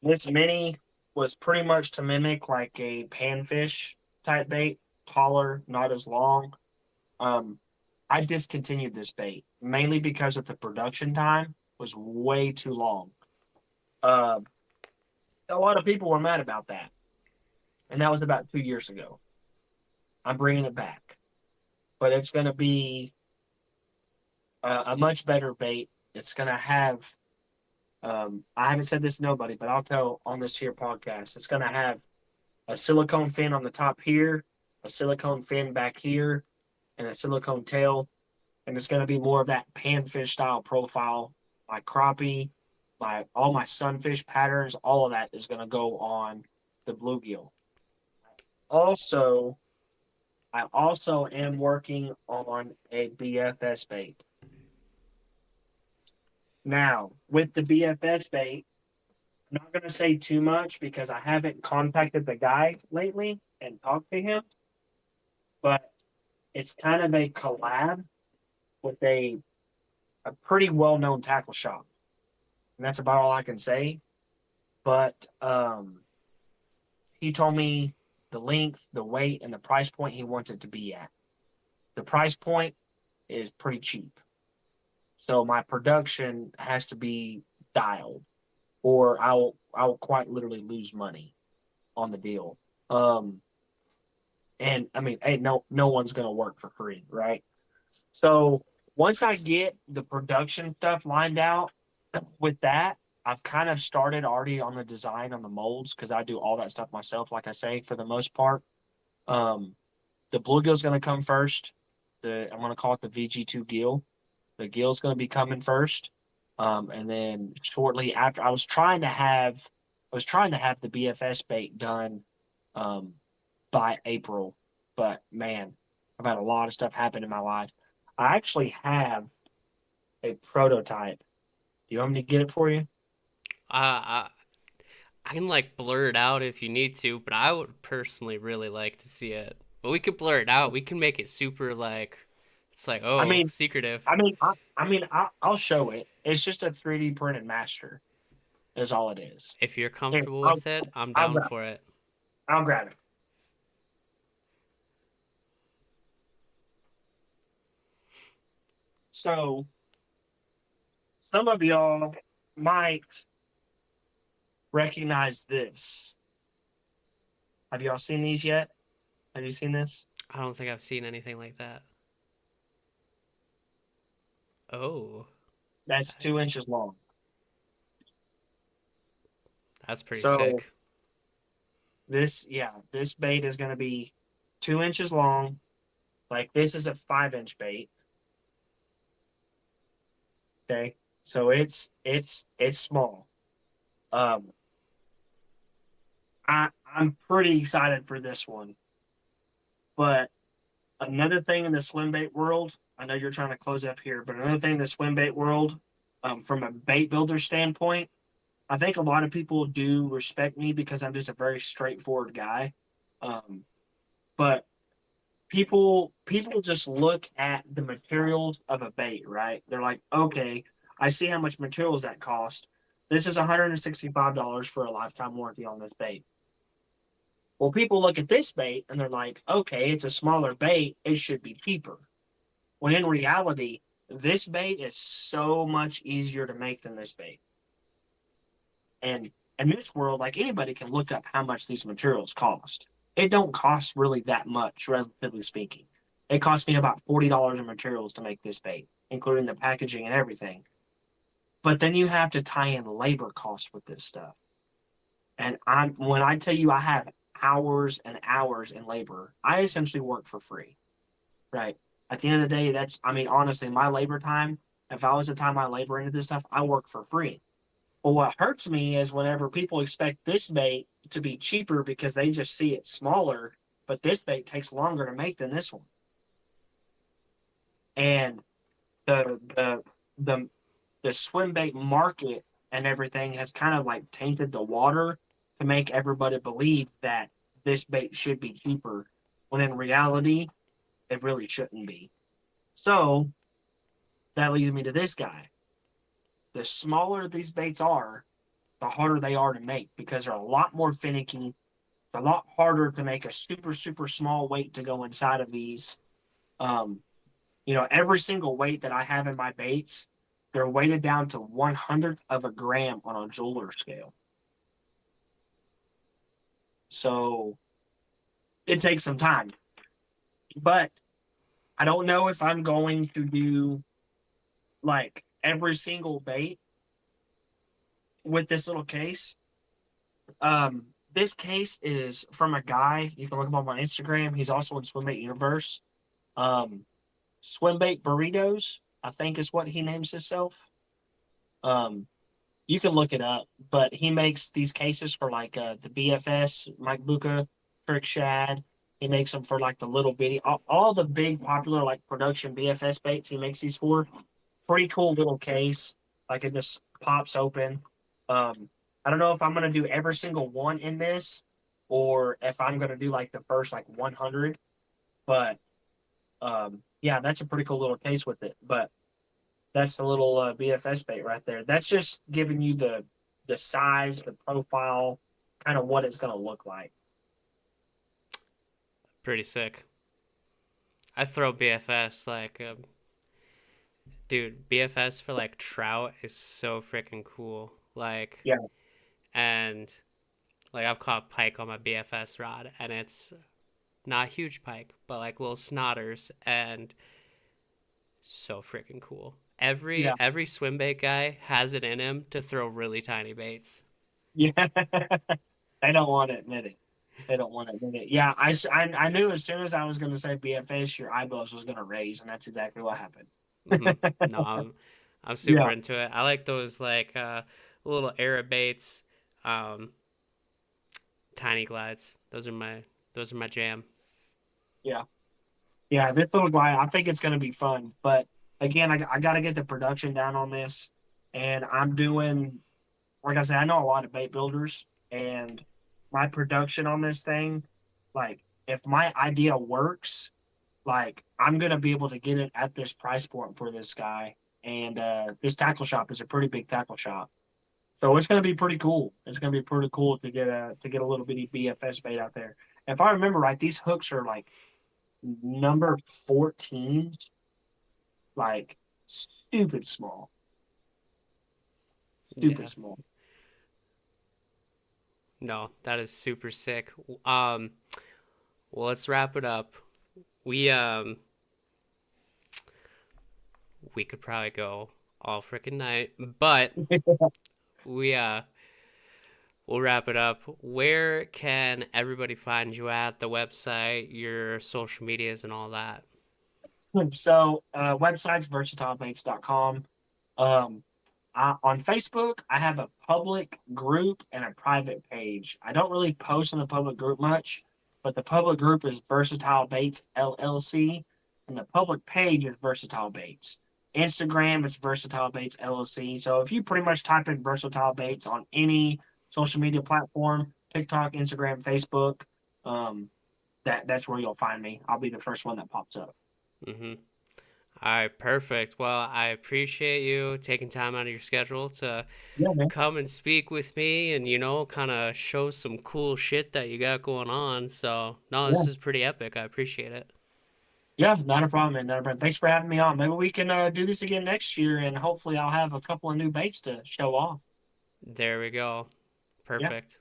This mini was pretty much to mimic like a panfish type bait, taller, not as long. Um, I discontinued this bait mainly because of the production time was way too long. Uh, a lot of people were mad about that. and that was about 2 years ago. I'm bringing it back, but it's going to be a much better bait. It's going to have, I haven't said this to nobody, but I'll tell on this here podcast. It's going to have a silicone fin on the top here, a silicone fin back here, and a silicone tail. And it's going to be more of that panfish style profile. My crappie, all my sunfish patterns, all of that is going to go on the bluegill. Also, I also am working on a BFS bait. Now, with the BFS bait, I'm not going to say too much because I haven't contacted the guy lately and talked to him, but it's kind of a collab with a pretty well-known tackle shop. And that's about all I can say. But he told me the length, the weight, and the price point he wants it to be at. The price point is pretty cheap. So my production has to be dialed, or I'll quite literally lose money on the deal. And I mean, hey, no one's gonna work for free, right? So once I get the production stuff lined out with that, I've kind of started already on the design on the molds because I do all that stuff myself, like I say, for the most part. The bluegill's gonna come first. I'm gonna call it the VG2 gill. The gill's gonna be coming first. And then shortly after, I was trying to have the BFS bait done by April, but man, I've had a lot of stuff happen in my life. I actually have a prototype. Do you want me to get it for you?
I I can like blur it out if you need to, but I would personally really like to see it. But we could blur it out. We can make it super like it's like
I
oh
mean,
secretive.
I'll show it. It's just a 3D printed master. Is all it is.
If you're
Here,
comfortable with it, I'm
I'll
down
grab
for it.
I'll grab it. So some of y'all might recognize this. Have y'all seen these yet? Have you seen this?
I don't think I've seen anything like that. Oh,
That's 2 inches long.
that's pretty
So
sick.
this bait is going to be 2 inches long. Like this is a 5 inch bait. Okay, so it's small. Um, I'm pretty excited for this one. But another thing in the swim bait world, I know you're trying to close up here, but another thing in the swim bait world, from a bait builder standpoint, I think a lot of people do respect me because I'm just a very straightforward guy. Um, but people just look at the materials of a bait, right? They're like, okay, I see how much materials that cost. This is $165 for a lifetime warranty on this bait. Well, people look at this bait and they're like, okay, it's a smaller bait. It should be cheaper. When in reality, this bait is so much easier to make than this bait. And in this world, like anybody can look up how much these materials cost. It don't cost really that much, relatively speaking. It cost me about $40 in materials to make this bait, including the packaging and everything. But then you have to tie in labor costs with this stuff. And when I tell you I have hours and hours in labor, I essentially work for free. Right. At the end of the day, honestly, my labor time, if I was to tie my labor into this stuff, I work for free. But what hurts me is whenever people expect this bait to be cheaper because they just see it smaller, but this bait takes longer to make than this one. And the the the swim bait market and everything has kind of like tainted the water to make everybody believe that this bait should be cheaper, when in reality, it really shouldn't be. So that leads me to this guy. The smaller these baits are, the harder they are to make because they're a lot more finicky. It's a lot harder to make a super, super small weight to go inside of these. Um, every single weight that I have in my baits, they're weighted down to 1/100th of a gram on a jeweler scale. So it takes some time. But I don't know if I'm going to do like every single bait with this little case. This case is from a guy. You can look him up on Instagram. He's also in Swimbait Universe. Um, Swimbait Burritos, I think is what he names himself. Um, you can look it up, but he makes these cases for like the BFS, Mike Buka, Trick Shad. He makes them for like the little bitty, all the big popular like production BFS baits. He makes these for pretty cool little case. Like it just pops open. Um, I don't know if I'm gonna do every single one in this, or if I'm gonna do like the first like 100. But yeah, that's a pretty cool little case with it. But that's the little BFS bait right there. That's just giving you the size, the profile, kind of what it's gonna look like.
Pretty sick. I throw BFS like, dude, BFS for like trout is so freaking cool. Like,
Yeah,
and like I've caught pike on my BFS rod, and it's not huge pike, but like little snotters, and so freaking cool.
yeah,
Every swim bait guy has it in him to throw really tiny baits.
yeah. They don't want to admit it. They don't want to admit it. Yeah, I knew as soon as I was going to say BFS, your eyeballs was going to raise, and that's exactly what happened.
Hmm. No, I'm super
Yeah,
into it. I like those like little Arab baits, um, tiny glides. Those are my jam.
yeah, yeah. This little glide, I think it's going to be fun. But again, I got to get the production down on this, and I'm doing, like I said, I know a lot of bait builders, and my production on this thing, like if my idea works, like I'm gonna be able to get it at this price point for this guy. And this tackle shop is a pretty big tackle shop, so it's gonna be pretty cool. It's gonna be pretty cool to get a little bitty BFS bait out there. If I remember right, these hooks are like number 14s, like stupid small, stupid
Yeah.
small.
No, that is super sick. Well, let's wrap it up. We we could probably go all freaking night, but we we'll wrap it up. Where can everybody find you at? The website, your social medias, and all that.
So website's versatilebaits.com. Um, on Facebook, I have a public group and a private page. I don't really post in the public group much, but the public group is Versatile Baits LLC, and the public page is Versatile Baits. Instagram is Versatile Baits LLC. So if you pretty much type in Versatile Baits on any social media platform, TikTok, Instagram, Facebook, um, that's where you'll find me. I'll be the first one that pops up.
Mm-hmm. All right, perfect. Well, I appreciate you taking time out of your schedule to
Yeah, man.
come and speak with me and, kind of show some cool shit that you got going on. So, no,
Yeah.
this is pretty epic. I appreciate it.
Yeah, not a problem, man. Not a problem. Thanks for having me on. Maybe we can do this again next year, and hopefully, I'll have a couple of new baits to show off.
There we go.
Yeah.
Perfect.